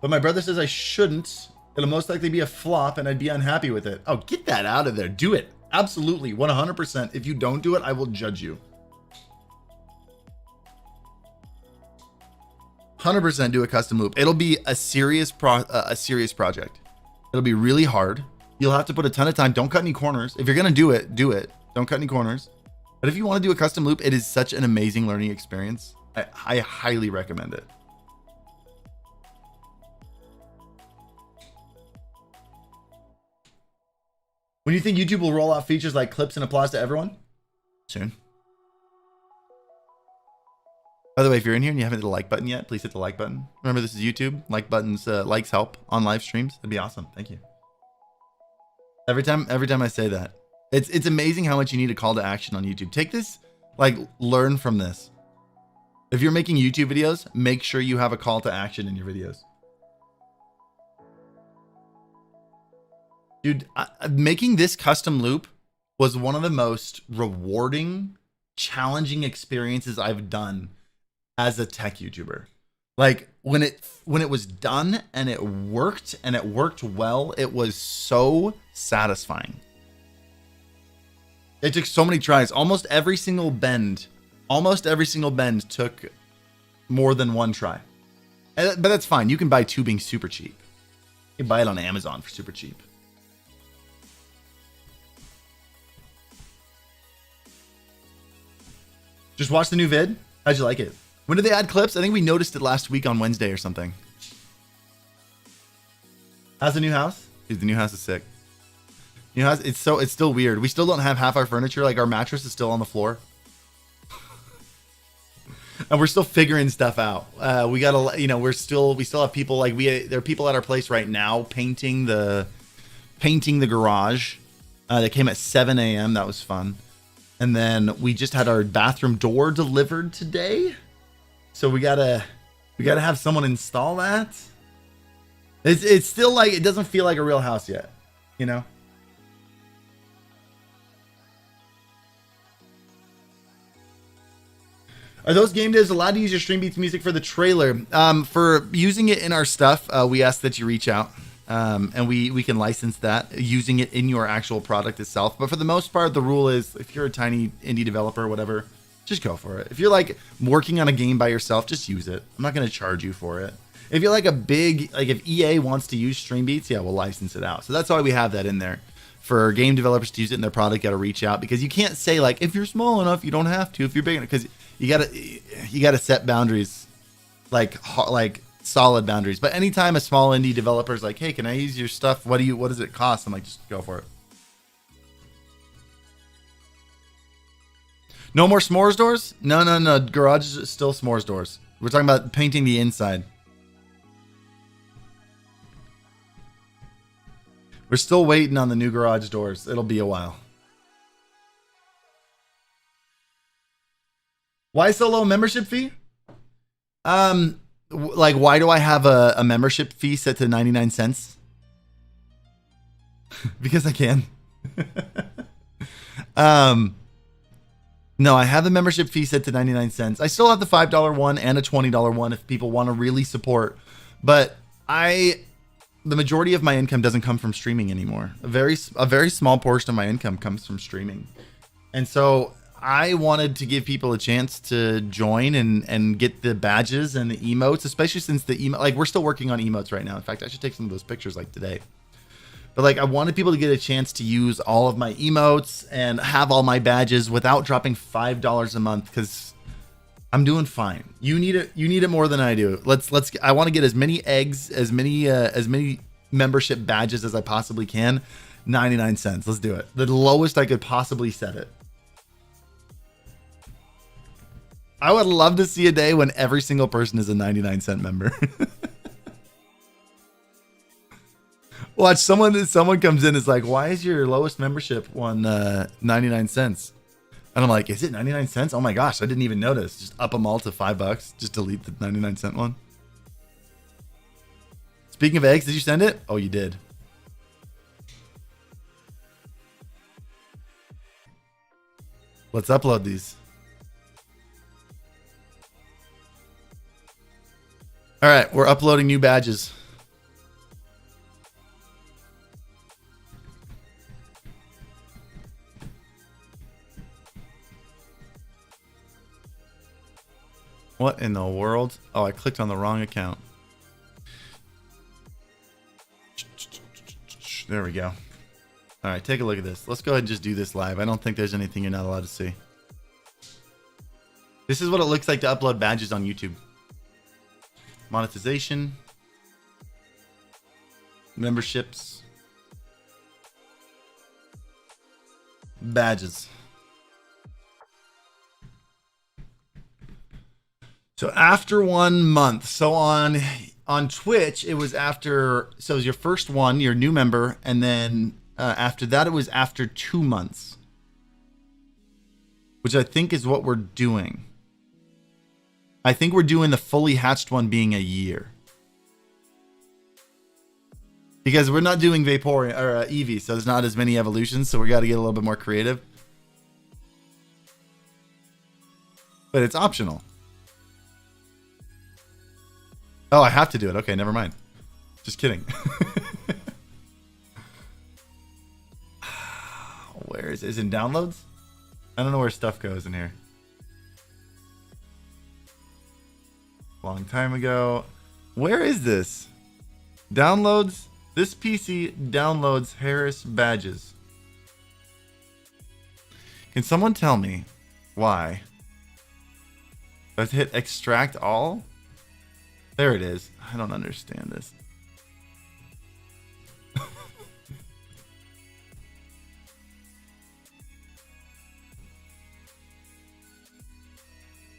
but my brother says I shouldn't. It'll most likely be a flop and I'd be unhappy with it. Oh, get that out of there. Do it. Absolutely, 100%. If you don't do it, I will judge you. 100% do a custom loop. It'll be a serious project. It'll be really hard. You'll have to put a ton of time. Don't cut any corners. If you're gonna do it, do it. Don't cut any corners. But if you want to do a custom loop, it is such an amazing learning experience. I highly recommend it. When do you think YouTube will roll out features like clips and applause to everyone? Soon. By the way, if you're in here and you haven't hit the like button yet, please hit the like button. Remember, this is YouTube. Like buttons, likes help on live streams. That'd be awesome. Thank you. Every time I say that, it's amazing how much you need a call to action on YouTube. Take this, like, learn from this. If you're making YouTube videos, make sure you have a call to action in your videos. Dude, making this custom loop was one of the most rewarding, challenging experiences I've done as a tech YouTuber. Like, when it was done and it worked well, it was so satisfying. It took so many tries. Almost every single bend took more than one try. But that's fine. You can buy tubing super cheap. You can buy it on Amazon for super cheap. Just watch the new vid. How'd you like it? When did they add clips? I think we noticed it last week on Wednesday or something. How's the new house? Dude, the new house is sick. New house, it's still weird. We still don't have half our furniture. Like, our mattress is still on the floor. And we're still figuring stuff out. We gotta, we still have people, like, there are people at our place right now painting the garage. They came at 7 a.m. That was fun. And then we just had our bathroom door delivered today. So we gotta have someone install that. It's still, like, it doesn't feel like a real house yet, you know? Are those game devs allowed to use your Streambeats music for the trailer? For using it in our stuff, we ask that you reach out. And we can license that using it in your actual product itself. But for the most part, the rule is, if you're a tiny indie developer or whatever, just go for it. If you're, like, working on a game by yourself, just use it. I'm not going to charge you for it. If you're, like, if EA wants to use Streambeats, yeah, we'll license it out. So that's why we have that in there. For game developers to use it in their product, got to reach out, because you can't say, like, if you're small enough, you don't have to. If you're big enough, because you gotta set boundaries, like solid boundaries. But anytime a small indie developer is like, hey, can I use your stuff? What does it cost? I'm like, just go for it. No more s'mores doors? No. Garage is still s'mores doors. We're talking about painting the inside. We're still waiting on the new garage doors. It'll be a while. Why so low membership fee? Like, why do I have a membership fee set to 99 cents? Because I can. No, I have the membership fee set to 99 cents. I still have the $5 one and a $20 one if people want to really support. But the majority of my income doesn't come from streaming anymore. A very small portion of my income comes from streaming. And so I wanted to give people a chance to join and get the badges and the emotes, especially since we're still working on emotes right now. In fact, I should take some of those pictures, like, today. But, like, I wanted people to get a chance to use all of my emotes and have all my badges without dropping $5 a month, because I'm doing fine. You need it more than I do. I want to get as many eggs, as many membership badges as I possibly can. 99 cents. Let's do it. The lowest I could possibly set it. I would love to see a day when every single person is a 99-cent member. Watch, someone comes in and is like, why is your lowest membership one 99 cents? And I'm like, is it 99 cents? Oh my gosh, I didn't even notice. Just up them all to $5. Just delete the 99-cent one. Speaking of eggs, did you send it? Oh, you did. Let's upload these. All right, we're uploading new badges. What in the world? Oh, I clicked on the wrong account. There we go. All right, take a look at this. Let's go ahead and just do this live. I don't think there's anything you're not allowed to see. This is what it looks like to upload badges on YouTube. Monetization. Memberships. Badges. So after 1 month, so on Twitch, it was after, so it was your first one, your new member, and then after that, it was after 2 months, which I think is what we're doing. I think we're doing the fully hatched one being a year. Because we're not doing Vaporeon or Eevee, so there's not as many evolutions, so we got to get a little bit more creative. But it's optional. Oh, I have to do it. Okay, never mind. Just kidding. Where is it? Is it in downloads? I don't know where stuff goes in here. Long time ago. Where is this? Downloads. This PC downloads Harris badges. Can someone tell me why? Do I have to hit extract all? There it is. I don't understand this.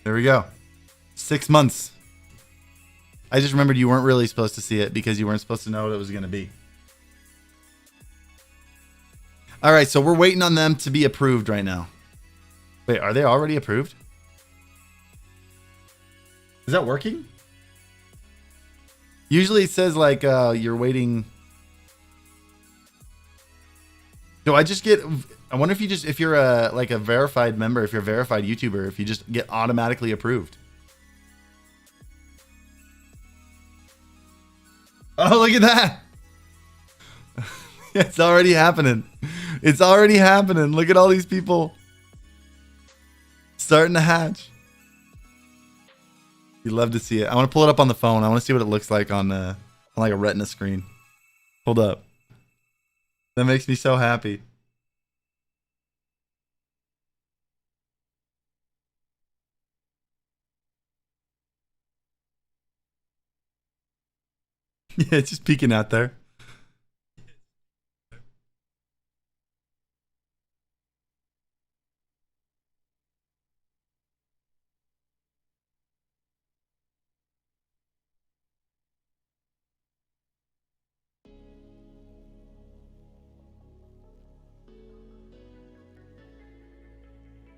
There we go. 6 months. I just remembered you weren't really supposed to see it because you weren't supposed to know what it was going to be. All right, so we're waiting on them to be approved right now. Wait, are they already approved? Is that working? Usually it says like you're waiting. Do I just get? I wonder if you just, if you're a like a verified member, if you're a verified YouTuber, if you just get automatically approved. Oh, look at that! It's already happening. It's already happening. Look at all these people starting to hatch. You'd love to see it. I want to pull it up on the phone. I want to see what it looks like on like a retina screen. Hold up. That makes me so happy. Yeah, it's just peeking out there.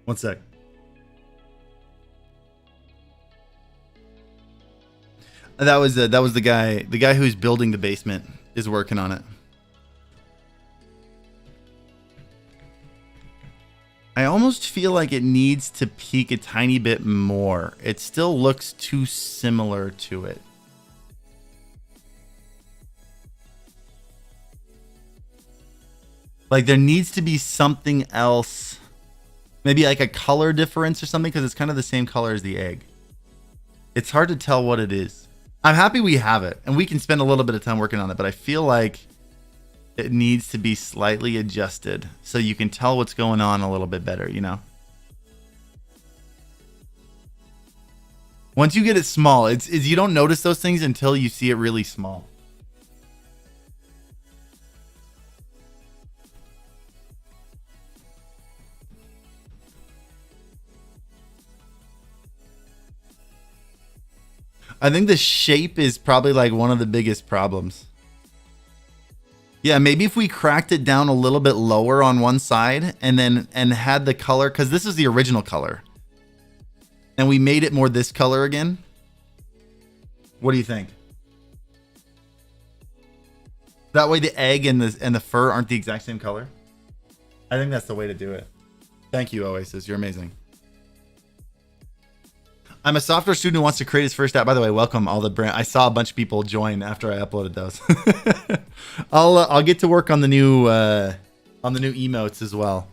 One sec. That was the guy. The guy who's building the basement is working on it. I almost feel like it needs to peak a tiny bit more. It still looks too similar to it. Like there needs to be something else. Maybe like a color difference or something, because it's kind of the same color as the egg. It's hard to tell what it is. I'm happy we have it, and we can spend a little bit of time working on it, but I feel like it needs to be slightly adjusted so you can tell what's going on a little bit better, you know? Once you get it small, it's you don't notice those things until you see it really small. I think the shape is probably like one of the biggest problems. Yeah, maybe if we cracked it down a little bit lower on one side and had the color, because this is the original color, and we made it more this color again. What do you think? That way the egg and the fur aren't the exact same color. I think that's the way to do it. Thank you, Oasis. You're amazing. I'm a software student who wants to create his first app. By the way, welcome all the brand. I saw a bunch of people join after I uploaded those. I'll get to work on the new emotes as well.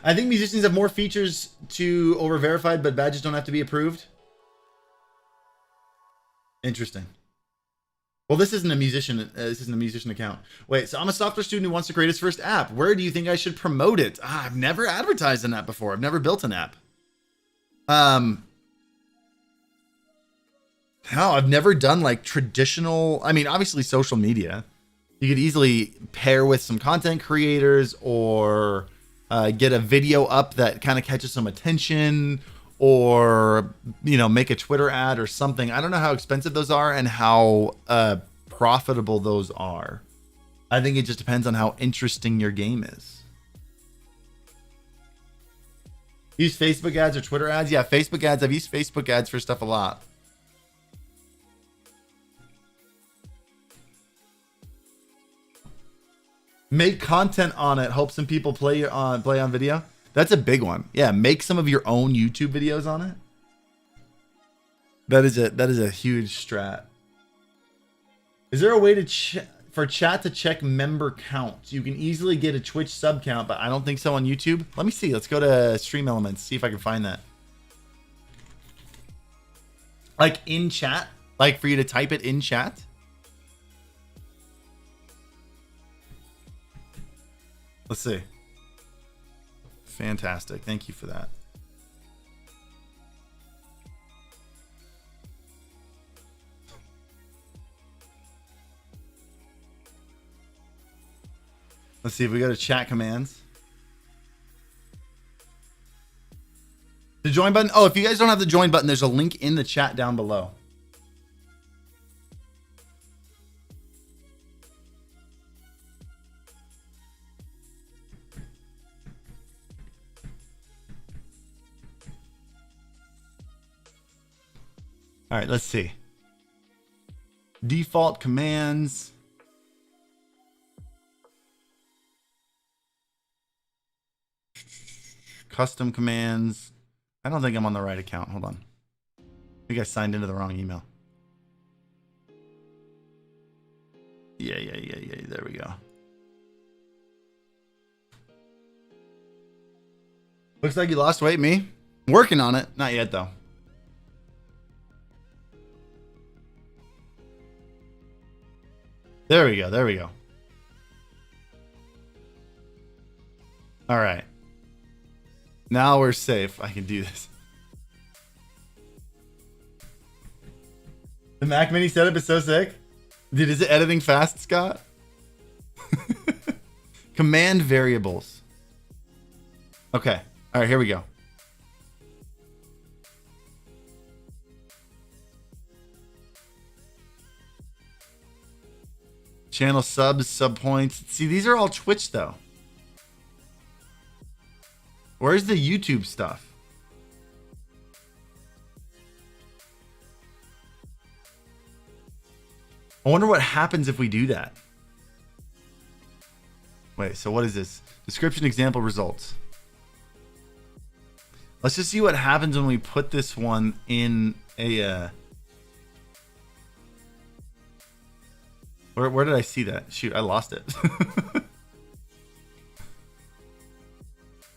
I think musicians have more features to over verified, but badges don't have to be approved. Interesting. Well, this isn't a musician. This isn't a musician account. Wait, so I'm a software student who wants to create his first app. Where do you think I should promote it? I've never advertised an app before. I've never built an app. Hell, I've never done like traditional. I mean, obviously social media. You could easily pair with some content creators or get a video up that kind of catches some attention, or, you know, make a Twitter ad or something. I don't know how expensive those are and how profitable those are. I think it just depends on how interesting your game is. Use Facebook ads or Twitter ads? Yeah, Facebook ads. I've used Facebook ads for stuff a lot. Make content on it. Hope some people play on video. That's a big one. Yeah, make some of your own YouTube videos on it. That is a huge strat. Is there a way to for chat to check member counts? You can easily get a Twitch sub count, but I don't think so on YouTube. Let me see. Let's go to Stream Elements, see if I can find that. Like in chat, like for you to type it in chat. Let's see. Fantastic. Thank you for that. Let's see if we go to chat commands. The join button. Oh, if you guys don't have the join button, there's a link in the chat down below. All right, let's see. Default commands. Custom commands. I don't think I'm on the right account. Hold on. I think I signed into the wrong email. Yeah. There we go. Looks like you lost weight, me. I'm working on it. Not yet, though. There we go. There we go. All right. Now we're safe. I can do this. The Mac Mini setup is so sick. Dude, is it editing fast, Scott? Command variables. Okay. All right, here we go. Channel subs, sub points. See, these are all Twitch, though. Where's the YouTube stuff? I wonder what happens if we do that. Wait, so what is this? Description, example, results. Let's just see what happens when we put this one in a... Where did I see that? Shoot, I lost it.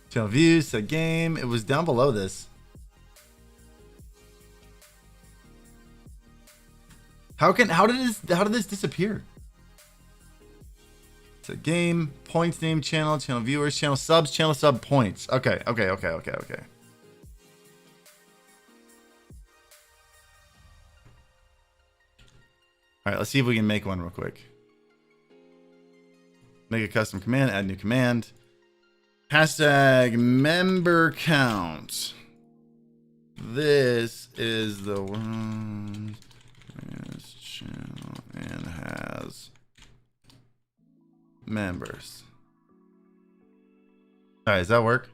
Channel views, set game. It was down below this. How did this disappear? Set game, points, name, channel viewers, channel subs, channel sub points. Okay. All right, let's see if we can make one real quick. Make a custom command, add new command. Hashtag member count. This is the one this channel and has members. All right, does that work?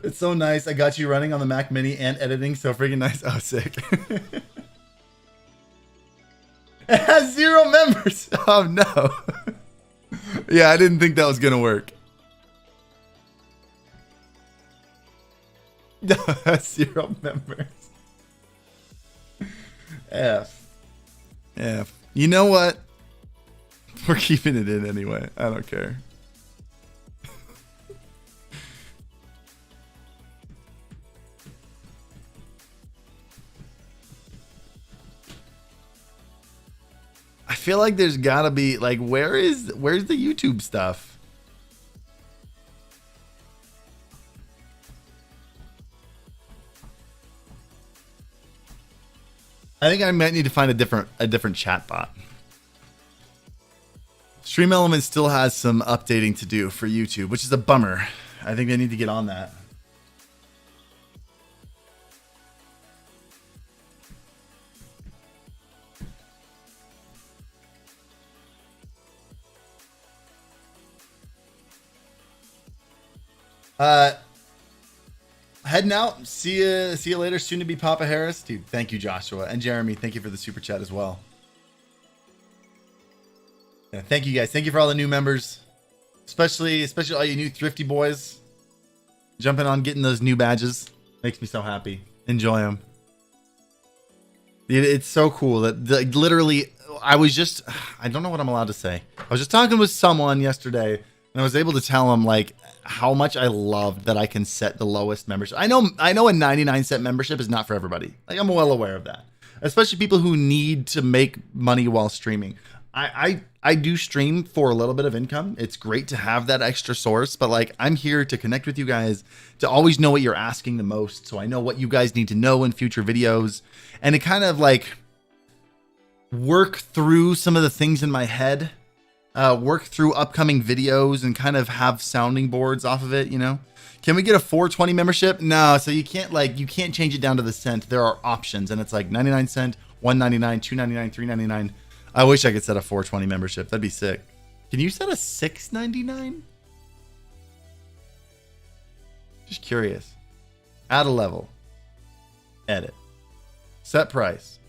It's so nice. I got you running on the Mac Mini and editing. So freaking nice. Oh, sick. It has 0 members. Oh, no. Yeah, I didn't think that was going to work. No, it has 0 members. F. You know what? We're keeping it in anyway. I don't care. I feel like there's gotta be like, where's the YouTube stuff? I think I might need to find a different chat bot. Stream Elements still has some updating to do for YouTube, which is a bummer. I think they need to get on that. Heading out. See you later. Soon to be Papa Harris. Dude, thank you, Joshua. And Jeremy, thank you for the super chat as well. Yeah, thank you guys. Thank you for all the new members. Especially all you new thrifty boys. Jumping on getting those new badges. Makes me so happy. Enjoy them. It's so cool that literally I don't know what I'm allowed to say. I was just talking with someone yesterday and I was able to tell him like how much I loved that I can set the lowest membership. I know a 99-cent membership is not for everybody. Like, I'm well aware of that. Especially people who need to make money while streaming. I do stream for a little bit of income. It's great to have that extra source, but like, I'm here to connect with you guys, to always know what you're asking the most, so I know what you guys need to know in future videos, and to kind of like work through some of the things in my head, work through upcoming videos and kind of have sounding boards off of it, you know? Can we get a 420 membership? No, so you can't change it down to the cent. There are options, and it's like 99 cent, 1.99, 2.99, 3.99. I wish I could set a 420 membership. That'd be sick. Can you set a 6.99? Just curious. Add a level. Edit. Set price.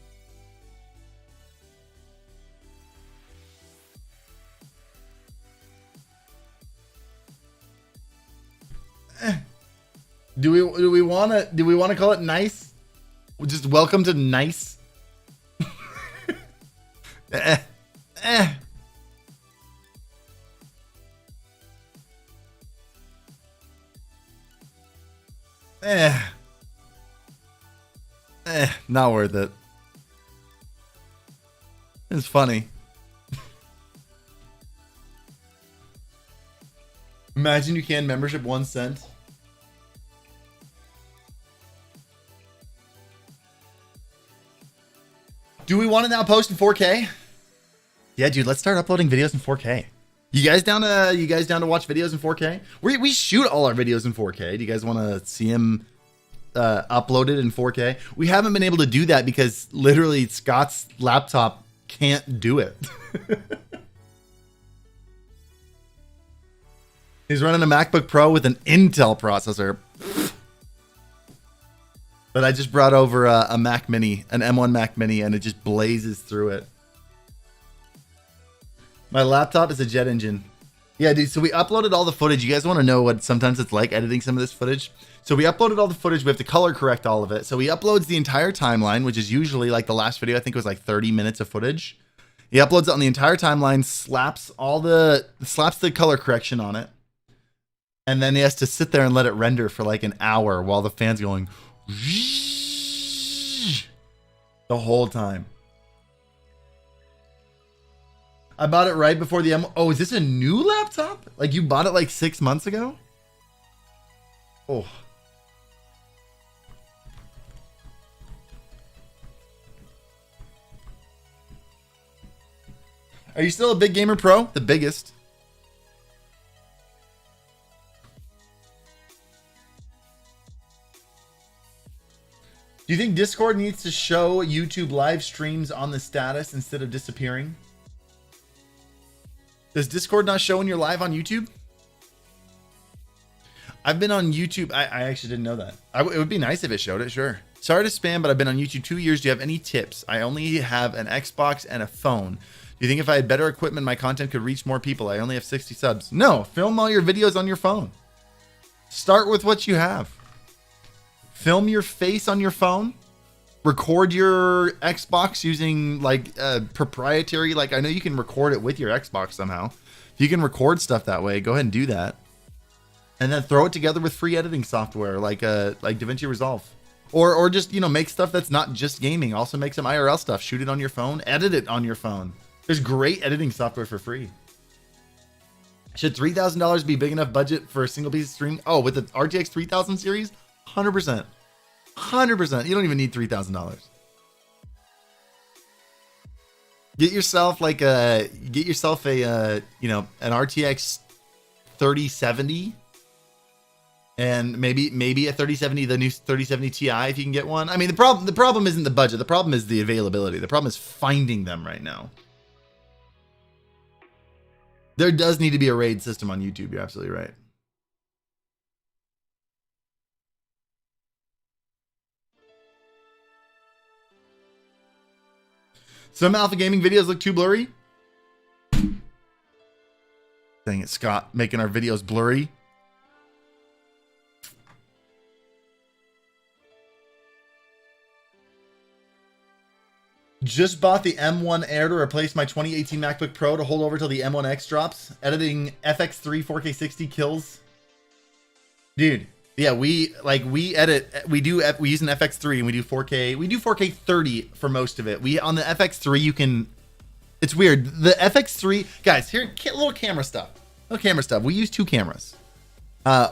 Do we want to call it nice? Just welcome to nice. Not worth it. It's funny. Imagine you can membership 1 cent. Do we want to now post in 4K? Yeah, dude, let's start uploading videos in 4K. You guys down to watch videos in 4K? We shoot all our videos in 4K. Do you guys want to see them uploaded in 4K? We haven't been able to do that because literally Scott's laptop can't do it. He's running a MacBook Pro with an Intel processor. But I just brought over a Mac Mini, an M1 Mac Mini, and it just blazes through it. My laptop is a jet engine. Yeah, dude, so we uploaded all the footage. You guys want to know what sometimes it's like editing some of this footage? So we uploaded all the footage. We have to color correct all of it. So he uploads the entire timeline, which is usually like the last video, I think it was like 30 minutes of footage. He uploads it on the entire timeline, slaps the color correction on it. And then he has to sit there and let it render for like an hour while the fan's going the whole time. I bought it right before the Oh, is this a new laptop? Like you bought it like 6 months ago? Oh. Are you still a big gamer pro? The biggest. Do you think Discord needs to show YouTube live streams on the status instead of disappearing? Does Discord not show when you're live on YouTube? I've been on YouTube. I actually didn't know that. It would be nice if it showed it, sure. Sorry to spam, but I've been on YouTube 2 years. Do you have any tips? I only have an Xbox and a phone. Do you think if I had better equipment, my content could reach more people? I only have 60 subs. No, film all your videos on your phone. Start with what you have. Film your face on your phone. record your Xbox using like proprietary, like I know you can record it with your Xbox somehow. If you can record stuff that way, go ahead and do that. And then throw it together with free editing software like DaVinci Resolve. Or just, you know, make stuff that's not just gaming. Also make some IRL stuff. Shoot it on your phone. Edit it on your phone. There's great editing software for free. Should $3,000 be big enough budget for a single piece of stream? Oh, with the RTX 3000 series? 100%. 100%. You don't even need $3,000. Get yourself like a, you know, an RTX 3070. And maybe a 3070, the new 3070 Ti if you can get one. I mean, the problem isn't the budget. The problem is the availability. The problem is finding them right now. There does need to be a RAID system on YouTube. You're absolutely right. Some Alpha Gaming videos look too blurry. Dang it, Scott, making our videos blurry. Just bought the M1 Air to replace my 2018 MacBook Pro to hold over till the M1X drops. Editing FX3 4K 60 kills. Dude, yeah, we use an FX3 and we do 4K. We do 4K 30 for most of it. On the FX3 you can, it's weird. The FX3, guys, here, little camera stuff. We use two cameras.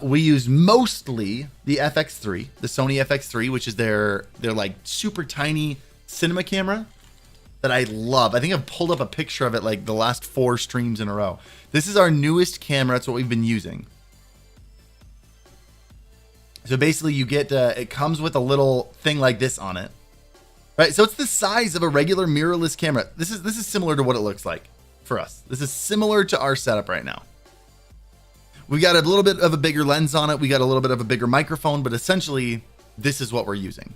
We use mostly the FX3, the Sony FX3, which is their like super tiny cinema camera that I love. I think I've pulled up a picture of it like the last 4 streams in a row. This is our newest camera. That's what we've been using. So basically you get, it comes with a little thing like this on it, right? So it's the size of a regular mirrorless camera. This is similar to what it looks like for us. This is similar to our setup right now. We got a little bit of a bigger lens on it. We got a little bit of a bigger microphone, but essentially this is what we're using.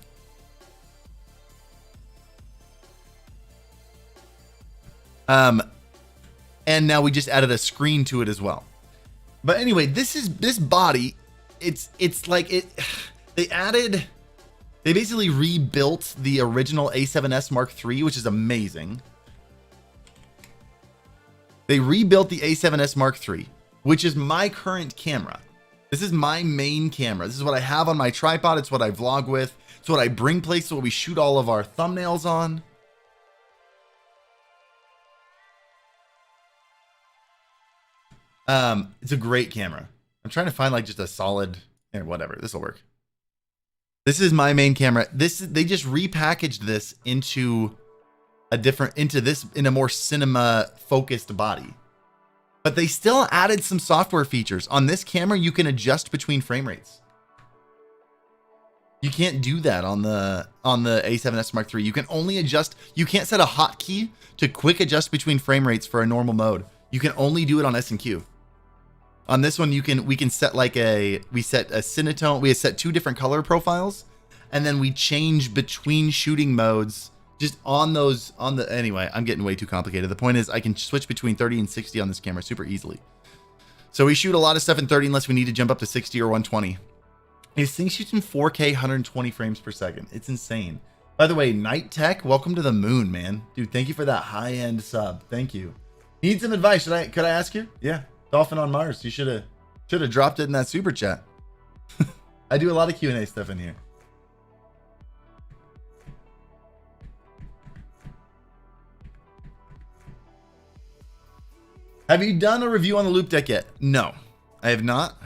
And now we just added a screen to it as well. But anyway, this body, it's like they basically rebuilt the original A7S Mark III, which is amazing. They rebuilt the A7S Mark III, which is my current camera. This is my main camera. This is what I have on my tripod. It's what I vlog with. It's what I bring places, what we shoot all of our thumbnails on. It's a great camera. I'm trying to find like just a solid, whatever. This will work. This is my main camera. They just repackaged this into a more cinema focused body, but they still added some software features on this camera. You can adjust between frame rates. You can't do that on the A7S Mark III. You can only adjust. You can't set a hotkey to quick adjust between frame rates for a normal mode. You can only do it on S&Q. On this one, we set set a Cinetone. We set 2 different color profiles, and then we change between shooting modes just on those, anyway, I'm getting way too complicated. The point is I can switch between 30 and 60 on this camera super easily. So we shoot a lot of stuff in 30 unless we need to jump up to 60 or 120. This thing shoots in 4K, 120 frames per second. It's insane. By the way, Night Tech, welcome to the moon, man. Dude, thank you for that high-end sub. Thank you. Need some advice? Could I ask you? Yeah. Dolphin on Mars. You should have dropped it in that super chat. I do a lot of Q&A stuff in here. Have you done a review on the Loupedeck yet? No, I have not.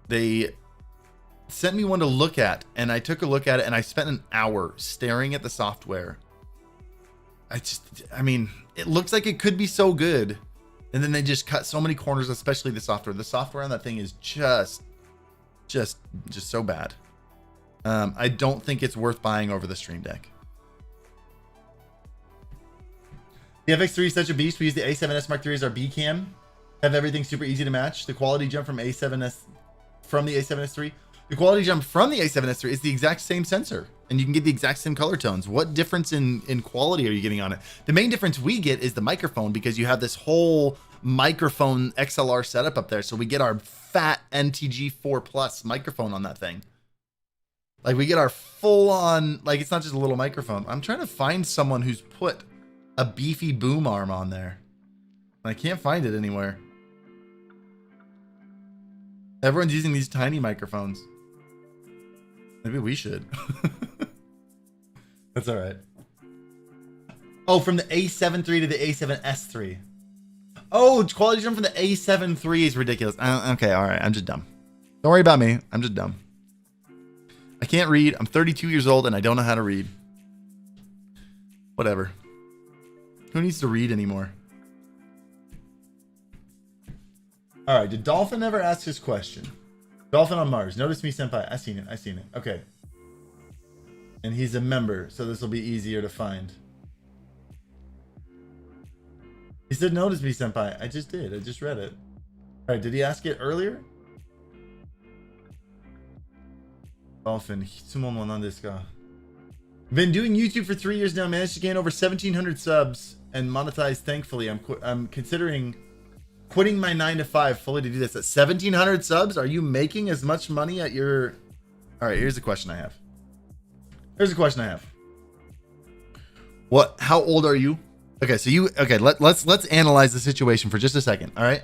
They sent me one to look at, and I took a look at it, and I spent an hour staring at the software. I mean, it looks like it could be so good. And then they just cut so many corners, especially the software. The software on that thing is just so bad. I don't think it's worth buying over the Stream Deck. The FX3 is such a beast. We use the A7S Mark III as our B cam. Have everything super easy to match. The quality jump from the A7S III. The quality jump from the A7S III is the exact same sensor, and you can get the exact same color tones. What difference in quality are you getting on it? The main difference we get is the microphone, because you have this whole microphone XLR setup up there. So we get our fat NTG4 Plus microphone on that thing. Like we get our full on, like it's not just a little microphone. I'm trying to find someone who's put a beefy boom arm on there. I can't find it anywhere. Everyone's using these tiny microphones. Maybe we should. That's all right. Oh, from the A7 III to the A7S III. Oh, quality jump from the A7 III is ridiculous. Okay, all right. I'm just dumb. Don't worry about me. I'm just dumb. I can't read. I'm 32 years old and I don't know how to read. Whatever. Who needs to read anymore? All right. Did Dolphin ever ask his question? Dolphin on Mars. Notice me, senpai. I seen it. I seen it. Okay. And he's a member, so this will be easier to find. He said, notice me, senpai. I just did. I just read it. All right. Did he ask it earlier? Dolphin. Been doing YouTube for 3 years now. Managed to gain over 1,700 subs and monetize. Thankfully, I'm considering quitting my 9-to-5 fully to do this. At 1,700 subs, are you making as much money at your... All right, here's the question I have. What? How old are you? Okay, so you... Okay, let's analyze the situation for just a second, all right?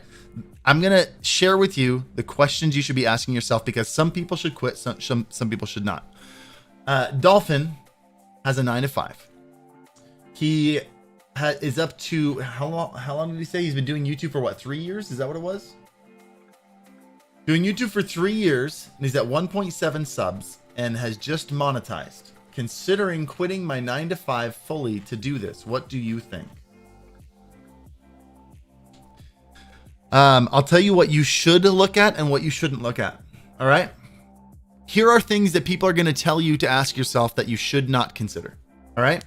I'm going to share with you the questions you should be asking yourself because some people should quit, some people should not. Dolphin has a 9-to-5. He... is up to how long did he say he's been doing YouTube for? What, 3 years? Is that what it was? Doing YouTube for 3 years, and he's at 1.7 subs and has just monetized. Considering quitting my 9-to-5 fully to do this, what do you think? I'll tell you what you should look at and what you shouldn't look at. All right. Here are things that people are going to tell you to ask yourself that you should not consider. All right.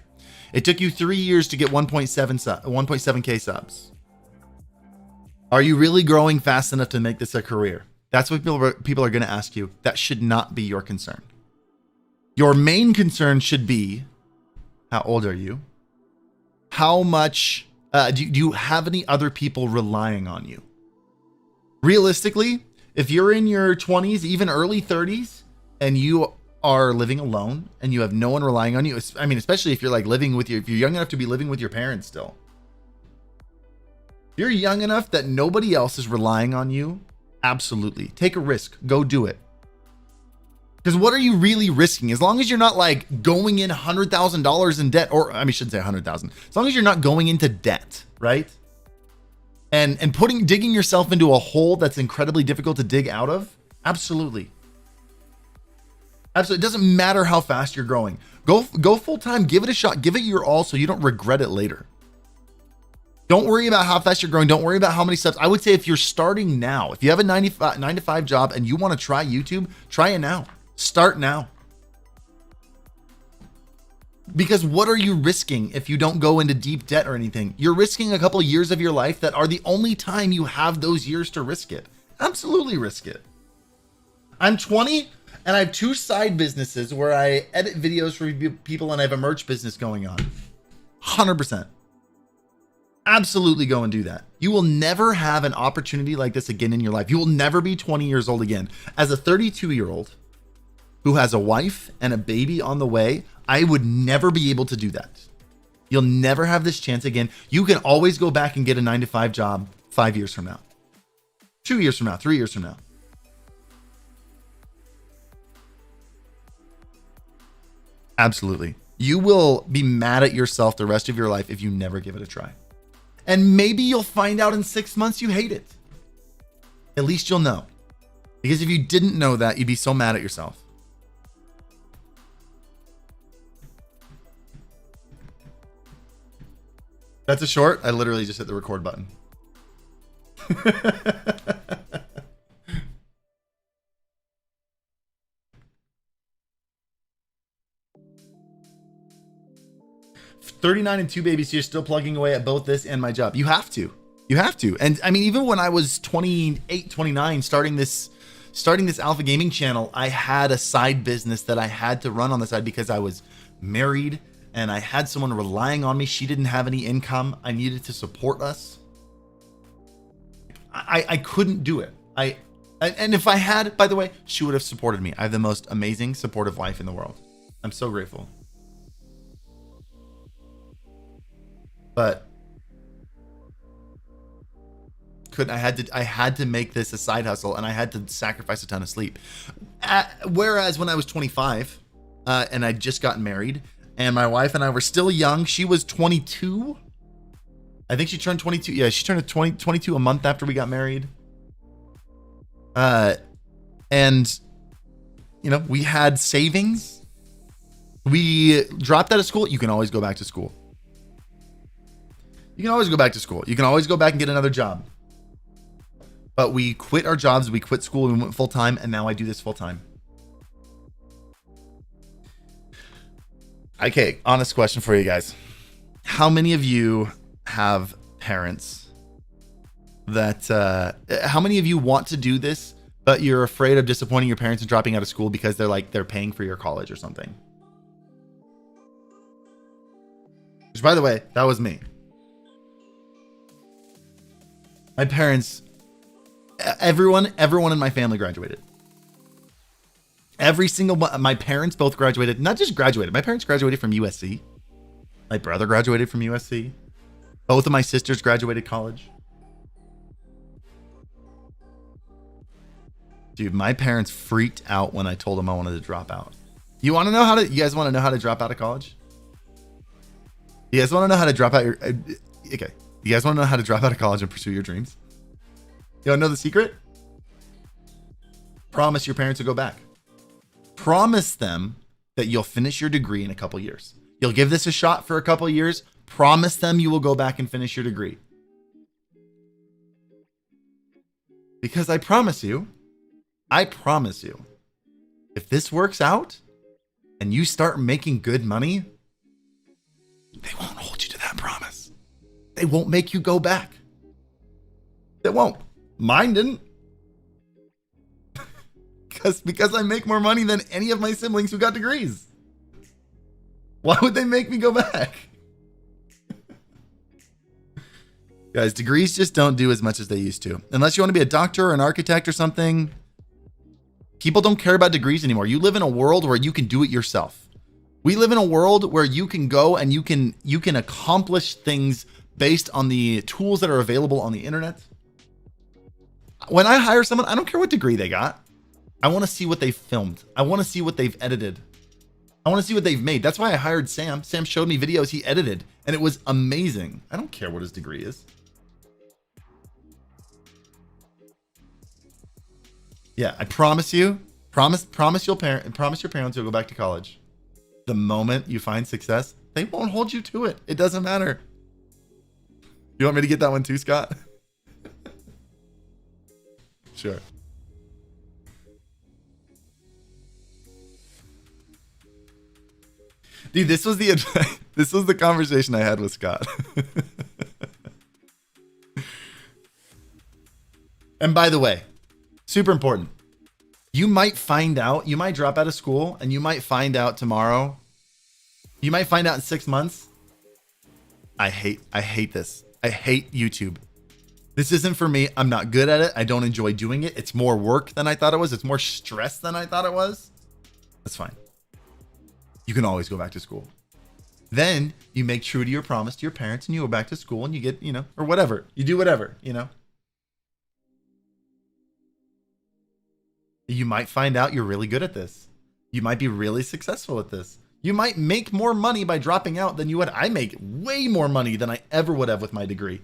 It took you 3 years to get 1.7K subs. Are you really growing fast enough to make this a career? That's what people are going to ask you. That should not be your concern. Your main concern should be, how old are you? How much, do you have any other people relying on you? Realistically, if you're in your 20s, even early 30s, and you are living alone and you have no one relying on you, I mean, especially if you're like living with if you're young enough to be living with your parents still. If you're young enough that nobody else is relying on you, absolutely. Take a risk. Go do it. Because what are you really risking? As long as you're not like going in $100,000 in debt, or I shouldn't say 100,000. As long as you're not going into debt, right? And digging yourself into a hole that's incredibly difficult to dig out of. Absolutely. Absolutely. It doesn't matter how fast you're growing. Go full time. Give it a shot. Give it your all so you don't regret it later. Don't worry about how fast you're growing. Don't worry about how many subs. I would say if you're starting now, if you have a 9-to-5 job and you want to try YouTube, try it now. Start now. Because what are you risking if you don't go into deep debt or anything? You're risking a couple of years of your life that are the only time you have those years to risk it. Absolutely risk it. I'm 20 and I have 2 side businesses where I edit videos for people and I have a merch business going on. 100%. Absolutely go and do that. You will never have an opportunity like this again in your life. You will never be 20 years old again. As a 32-year-old who has a wife and a baby on the way, I would never be able to do that. You'll never have this chance again. You can always go back and get a 9-to-5 job 5 years from now, 2 years from now, 3 years from now. Absolutely. You will be mad at yourself the rest of your life if you never give it a try. And maybe you'll find out in 6 months you hate it. At least you'll know. Because if you didn't know that, you'd be so mad at yourself. That's a short. I literally just hit the record button. $39 and 2 babies here, still plugging away at both this and my job. You have to. You have to. And I mean, even when I was 28, 29, starting this Alpha Gaming channel, I had a side business that I had to run on the side because I was married and I had someone relying on me. She didn't have any income. I needed to support us. I couldn't do it. And if I had, by the way, she would have supported me. I have the most amazing supportive wife in the world. I'm so grateful. But I had to make this a side hustle, and I had to sacrifice a ton of sleep. Whereas when I was 25, and I'd just gotten married, and my wife and I were still young, she was 22. I think she turned 22. Yeah, she turned 22 a month after we got married. And you know, we had savings. We dropped out of school. You can always go back to school. You can always go back to school. You can always go back and get another job. But we quit our jobs. We quit school. We went full time. And now I do this full time. Okay. Honest question for you guys. How many of you have parents that, how many of you want to do this, but you're afraid of disappointing your parents and dropping out of school because they're paying for your college or something? Which, by the way, that was me. My parents, everyone in my family graduated. Every single one. My parents both graduated. Not just graduated. My parents graduated from USC. My brother graduated from USC. Both of my sisters graduated college. Dude, my parents freaked out when I told them I wanted to drop out. You guys want to know how to drop out of college? You guys want to know how to drop out okay. You guys want to know how to drop out of college and pursue your dreams? You want to know the secret? Promise your parents to go back. Promise them that you'll finish your degree in a couple years. You'll give this a shot for a couple years. Promise them you will go back and finish your degree. Because I promise you, if this works out and you start making good money, they won't hold you to that promise. They won't make you go back. They won't. Mine didn't. Because I make more money than any of my siblings who got degrees. Why would they make me go back? Guys, degrees just don't do as much as they used to. Unless you want to be a doctor or an architect or something. People don't care about degrees anymore. You live in a world where you can do it yourself. We live in a world where you can go and you can accomplish things based on the tools that are available on the internet. When I hire someone, I don't care what degree they got. I want to see what they've filmed. I want to see what they've edited. I want to see what they've made. That's why I hired Sam. Sam showed me videos he edited, and it was amazing. I don't care what his degree is. Yeah, I promise you. Promise your parents you'll go back to college. The moment you find success, they won't hold you to it. It doesn't matter. You want me to get that one too, Scott? Sure. Dude, this was the conversation I had with Scott. And by the way, super important. You might drop out of school and you might find out tomorrow. You might find out in 6 months. I hate this. I hate YouTube. This isn't for me. I'm not good at it. I don't enjoy doing it. It's more work than I thought it was. It's more stress than I thought it was. That's fine. You can always go back to school. Then you make true to your promise to your parents and you go back to school and you get, or whatever. You do whatever, You might find out you're really good at this. You might be really successful at this. You might make more money by dropping out than you would. I make way more money than I ever would have with my degree.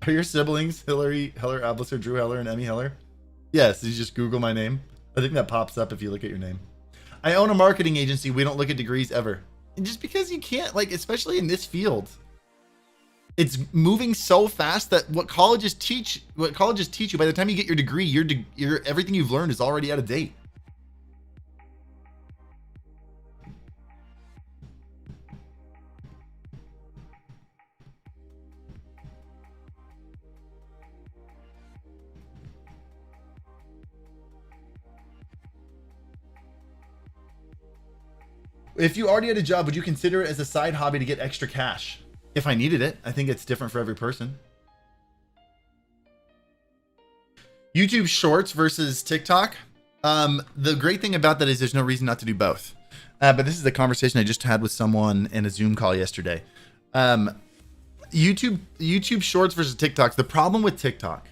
Are your siblings Hillary Heller Ablisser, Drew Heller, and Emmy Heller? Yes, you just Google my name. I think that pops up if you look at your name. I own a marketing agency. We don't look at degrees ever. And just because you can't, especially in this field, it's moving so fast that what colleges teach you, by the time you get your degree, your everything you've learned is already out of date. If you already had a job, would you consider it as a side hobby to get extra cash? If I needed it. I think it's different for every person. YouTube Shorts versus TikTok. The great thing about that is there's no reason not to do both. But this is a conversation I just had with someone in a Zoom call yesterday. YouTube Shorts versus TikTok. The problem with TikTok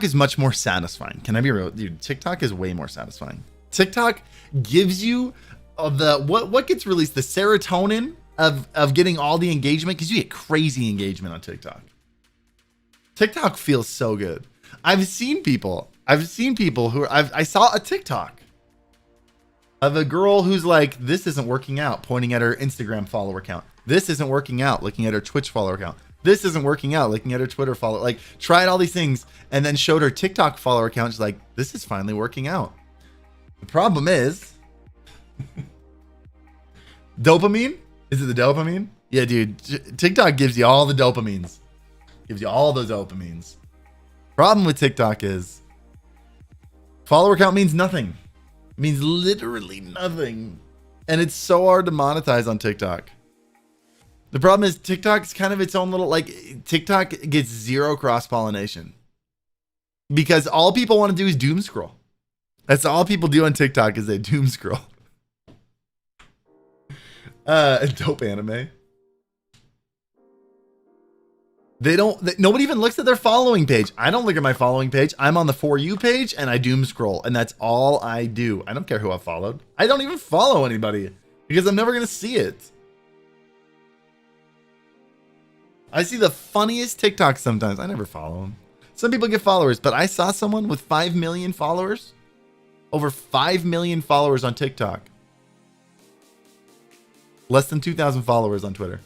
is much more satisfying. Can I be real? Dude, TikTok is way more satisfying. TikTok gives you what gets released, the serotonin of getting all the engagement, because you get crazy engagement on TikTok. TikTok feels so good. I've seen people who I saw a TikTok of a girl who's like, this isn't working out, pointing at her Instagram follower count. This isn't working out, looking at her Twitch follower count. This isn't working out, looking at her Twitter follower, like tried all these things and then showed her TikTok follower count. She's like, this is finally working out. The problem is dopamine. Is it the dopamine? Yeah, dude. TikTok gives you all the dopamines. Gives you all those dopamines. Problem with TikTok is follower count means nothing. It means literally nothing. And it's so hard to monetize on TikTok. The problem is TikTok's kind of its own little, like, TikTok gets zero cross-pollination. Because all people want to do is doom scroll. That's all people do on TikTok is they doom scroll. Dope anime. Nobody even looks at their following page. I don't look at my following page. I'm on the For You page and I doom scroll, and that's all I do. I don't care who I followed. I don't even follow anybody because I'm never going to see it. I see the funniest TikToks sometimes. I never follow them. Some people get followers, but I saw someone with 5 million followers. Over 5 million followers on TikTok. Less than 2,000 followers on Twitter.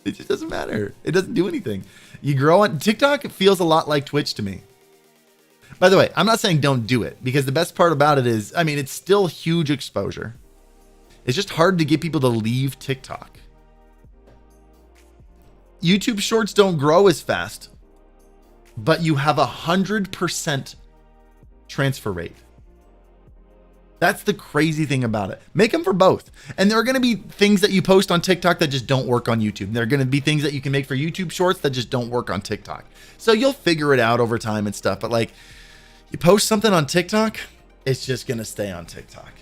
It just doesn't matter. It doesn't do anything. You grow on TikTok. It feels a lot like Twitch to me. By the way, I'm not saying don't do it, because the best part about it is, I mean, it's still huge exposure. It's just hard to get people to leave TikTok. YouTube Shorts don't grow as fast, but you have 100% transfer rate. That's the crazy thing about it. Make them for both. And there are going to be things that you post on TikTok that just don't work on YouTube. There are going to be things that you can make for YouTube Shorts that just don't work on TikTok. So you'll figure it out over time and stuff. But like, you post something on TikTok, it's just going to stay on TikTok.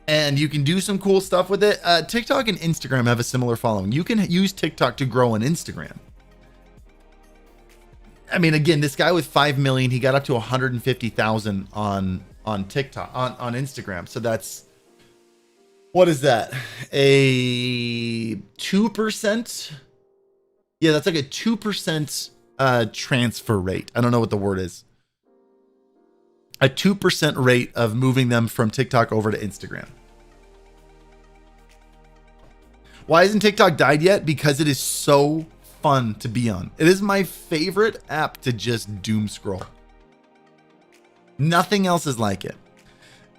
And you can do some cool stuff with it. TikTok and Instagram have a similar following. You can use TikTok to grow an Instagram. I mean, again, this guy with 5 million, he got up to 150,000 on TikTok, on Instagram. So that's, what is that? A 2%? Yeah, that's like a 2% transfer rate. I don't know what the word is. A 2% rate of moving them from TikTok over to Instagram. Why hasn't TikTok died yet? Because it is so fun to be on. It is my favorite app to just doom scroll. Nothing else is like it.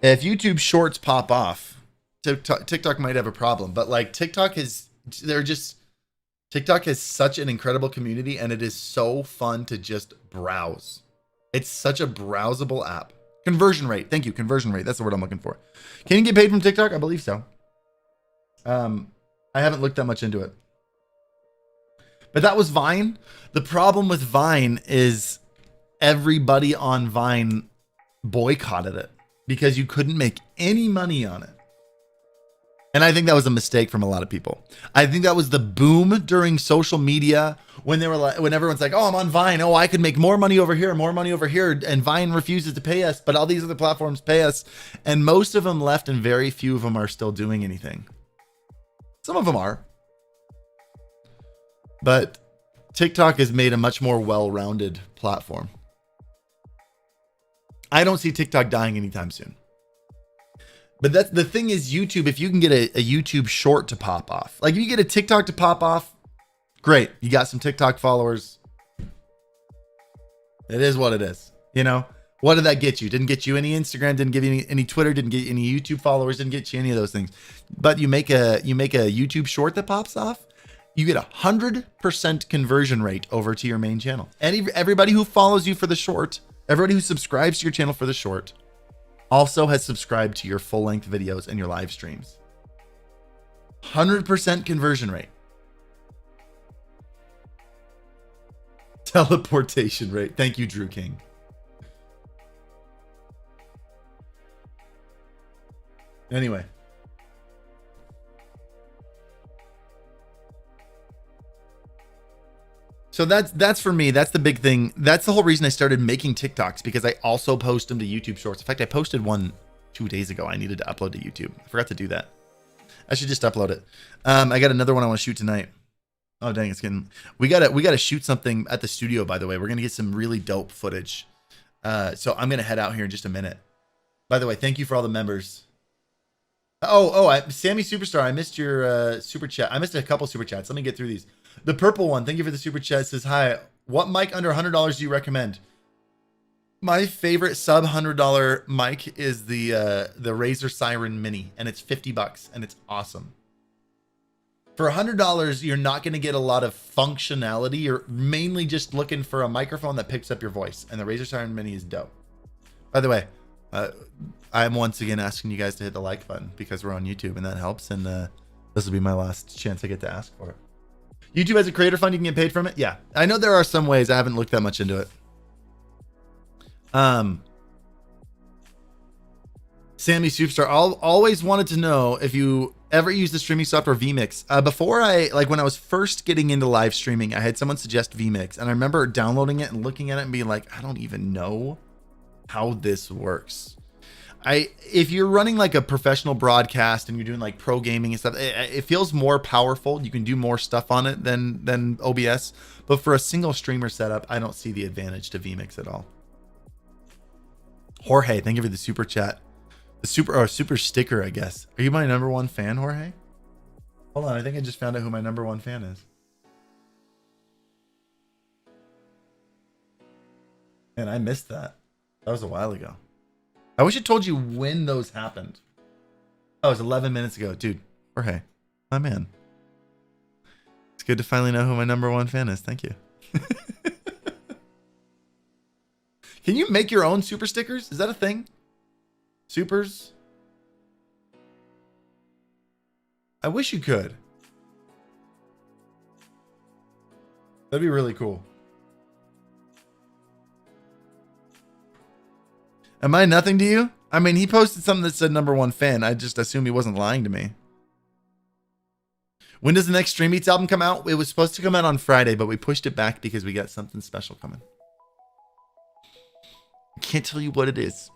If YouTube Shorts pop off, TikTok might have a problem, but like TikTok has such an incredible community, and it is so fun to just browse. It's such a browsable app. Conversion rate. Thank you. Conversion rate. That's the word I'm looking for. Can you get paid from TikTok? I believe so. I haven't looked that much into it. But that was Vine. The problem with Vine is everybody on Vine boycotted it because you couldn't make any money on it. And I think that was a mistake from a lot of people. I think that was the boom during social media when they were like, when everyone's like, oh, I'm on Vine. Oh, I could make more money over here, more money over here. And Vine refuses to pay us, but all these other platforms pay us. And most of them left, and very few of them are still doing anything. Some of them are. But TikTok has made a much more well-rounded platform. I don't see TikTok dying anytime soon. But that's the thing is YouTube, if you can get a YouTube short to pop off, like if you get a TikTok to pop off, great. You got some TikTok followers. It is what it is. You know, what did that get you? Didn't get you any Instagram, didn't give you any Twitter, didn't get you any YouTube followers, didn't get you any of those things. But you make a YouTube short that pops off, you get 100% conversion rate over to your main channel. And everybody who follows you for the short, everybody who subscribes to your channel for the short, also has subscribed to your full-length videos and your live streams. 100% conversion rate. Teleportation rate. Thank you, Drew King. Anyway. So that's for me. That's the big thing. That's the whole reason I started making TikToks, because I also post them to YouTube Shorts. In fact, I posted one 2 days ago. I needed to upload to YouTube. I forgot to do that. I should just upload it. I got another one I want to shoot tonight. Oh dang, it's getting. We gotta shoot something at the studio. By the way, we're gonna get some really dope footage. So I'm gonna head out here in just a minute. By the way, thank you for all the members. Sammy Superstar, I missed your super chat. I missed a couple super chats. Let me get through these. The purple one, thank you for the super chat. Says, hi, what mic under $100 do you recommend? My favorite sub $100 mic is the Razer Siren Mini, and it's $50 and it's awesome. For $100, you're not going to get a lot of functionality. You're mainly just looking for a microphone that picks up your voice, and the Razer Siren Mini is dope. By the way, I'm once again asking you guys to hit the like button because we're on YouTube, and that helps. And this will be my last chance I get to ask for it. YouTube has a creator fund. You can get paid from it. Yeah, I know there are some ways. I haven't looked that much into it. Sammy Superstar, always wanted to know if you ever use the streaming software vMix. Before when I was first getting into live streaming, I had someone suggest vMix, and I remember downloading it and looking at it and being like, I don't even know how this works. If you're running like a professional broadcast and you're doing like pro gaming and stuff, it feels more powerful. You can do more stuff on it than OBS. But for a single streamer setup, I don't see the advantage to vMix at all. Jorge, thank you for the super chat. The super sticker, I guess. Are you my number one fan, Jorge? Hold on, I think I just found out who my number one fan is. And I missed that. That was a while ago. I wish I told you when those happened. Oh, it was 11 minutes ago. Dude, Jorge, my man. It's good to finally know who my number one fan is. Thank you. Can you make your own super stickers? Is that a thing? Supers? I wish you could. That'd be really cool. Am I nothing to you? I mean, he posted something that said number one fan. I just assumed he wasn't lying to me. When does the next Stream Beats album come out? It was supposed to come out on Friday, but we pushed it back because we got something special coming. I can't tell you what it is,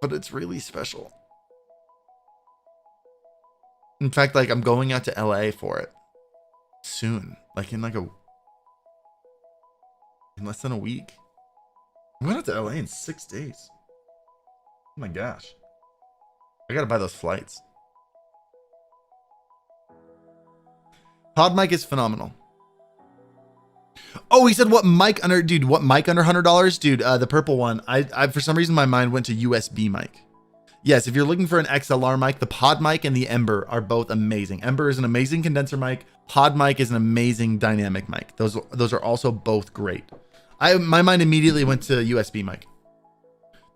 but it's really special. In fact, like, I'm going out to LA for it soon, like in less than a week. I'm going out to LA in 6 days. Oh my gosh. I gotta buy those flights. Pod mic is phenomenal. Oh, he said what mic under, dude, what mic under $100? Dude, the purple one. I for some reason my mind went to USB mic. Yes, if you're looking for an XLR mic, the Pod mic and the Ember are both amazing. Ember is an amazing condenser mic. Pod mic is an amazing dynamic mic. Those are also both great. My mind immediately went to USB mic.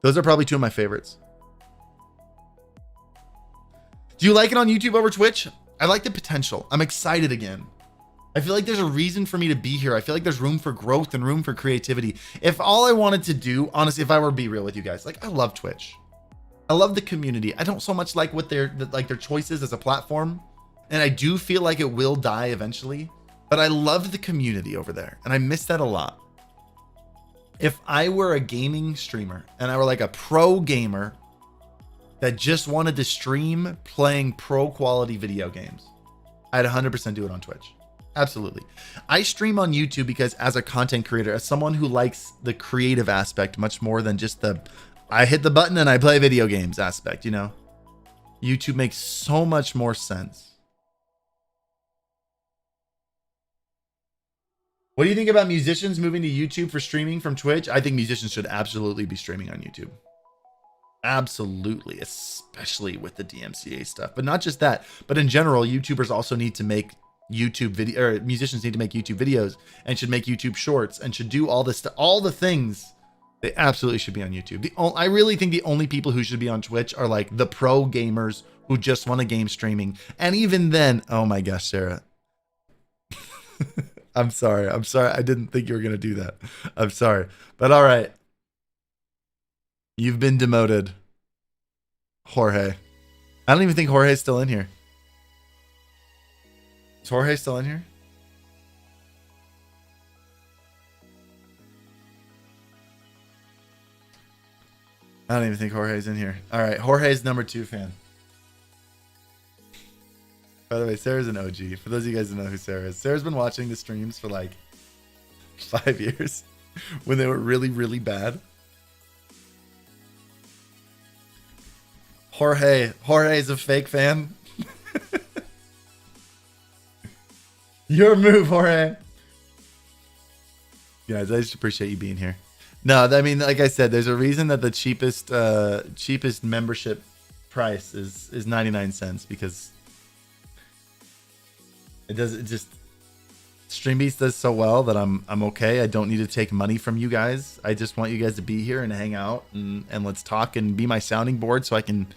Those are probably two of my favorites. Do you like it on YouTube over Twitch? I like the potential. I'm excited again. I feel like there's a reason for me to be here. I feel like there's room for growth and room for creativity. If all I wanted to do, honestly, if I were to be real with you guys, like, I love Twitch. I love the community. I don't so much like what their choices as a platform. And I do feel like it will die eventually, but I love the community over there. And I miss that a lot. If I were a gaming streamer and I were like a pro gamer that just wanted to stream playing pro quality video games, I'd 100% do it on Twitch. Absolutely. I stream on YouTube because as a content creator, as someone who likes the creative aspect much more than just the I hit the button and I play video games aspect, you know, YouTube makes so much more sense. What do you think about musicians moving to YouTube for streaming from Twitch? I think musicians should absolutely be streaming on YouTube. Absolutely, especially with the DMCA stuff. But not just that, but in general, YouTubers also need to make YouTube video, or musicians need to make YouTube videos and should make YouTube shorts and should do all this stuff, all the things. They absolutely should be on YouTube. I really think the only people who should be on Twitch are like the pro gamers who just want a game streaming. And even then, oh my gosh, Sarah. I'm sorry. I'm sorry. I didn't think you were going to do that. I'm sorry. But all right. You've been demoted, Jorge. I don't even think Jorge's still in here. Is Jorge still in here? I don't even think Jorge's in here. All right. Jorge's number 2 fan. By the way, Sarah's an OG. For those of you guys who know who Sarah is, Sarah's been watching the streams for like 5 years when they were really, really bad. Jorge's a fake fan. Your move, Jorge. Guys, I just appreciate you being here. No, I mean, like I said, there's a reason that the cheapest membership price is 99 cents because StreamBeats does so well that I'm okay. I don't need to take money from you guys. I just want you guys to be here and hang out and let's talk and be my sounding board so I can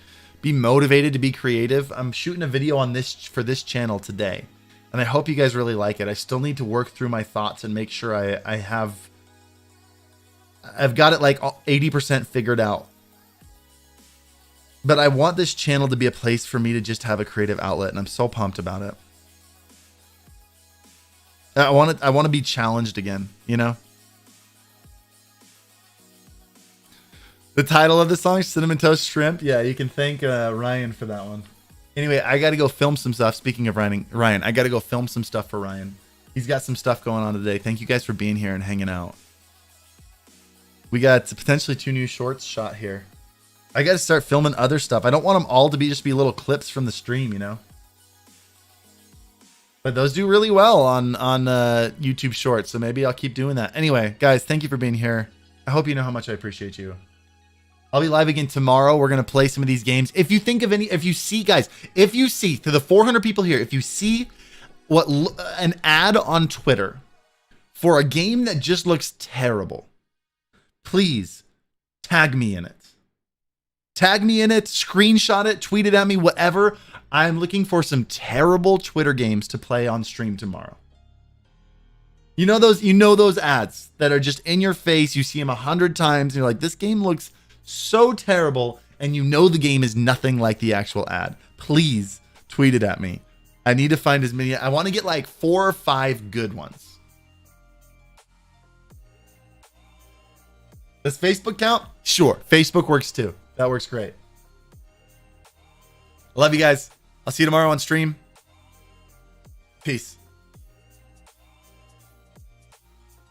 be motivated to be creative. I'm shooting a video on this for this channel today, and I hope you guys really like it. I still need to work through my thoughts and make sure I've got it like 80% figured out. But I want this channel to be a place for me to just have a creative outlet, and I'm so pumped about it. I want to be challenged again, you know? The title of the song, Cinnamon Toast Shrimp. Yeah, you can thank Ryan for that one. Anyway, I got to go film some stuff. Speaking of Ryan, I got to go film some stuff for Ryan. He's got some stuff going on today. Thank you guys for being here and hanging out. We got potentially 2 new shorts shot here. I got to start filming other stuff. I don't want them all to just be little clips from the stream, you know? But those do really well on YouTube Shorts, so maybe I'll keep doing that. Anyway, guys, thank you for being here. I hope you know how much I appreciate you. I'll be live again tomorrow. We're going to play some of these games. If you think of any, if you see, guys, if you see, to the 400 people here, if you see an ad on Twitter for a game that just looks terrible, please tag me in it. Tag me in it, screenshot it, tweet it at me, whatever. I'm looking for some terrible Twitter games to play on stream tomorrow. You know those ads that are just in your face. You see them 100 times and you're like, this game looks so terrible, and you know the game is nothing like the actual ad. Please tweet it at me. I need to find as many. I want to get like 4 or 5 good ones. Does Facebook count? Sure. Facebook works too. That works great. Love you guys. I'll see you tomorrow on stream. Peace.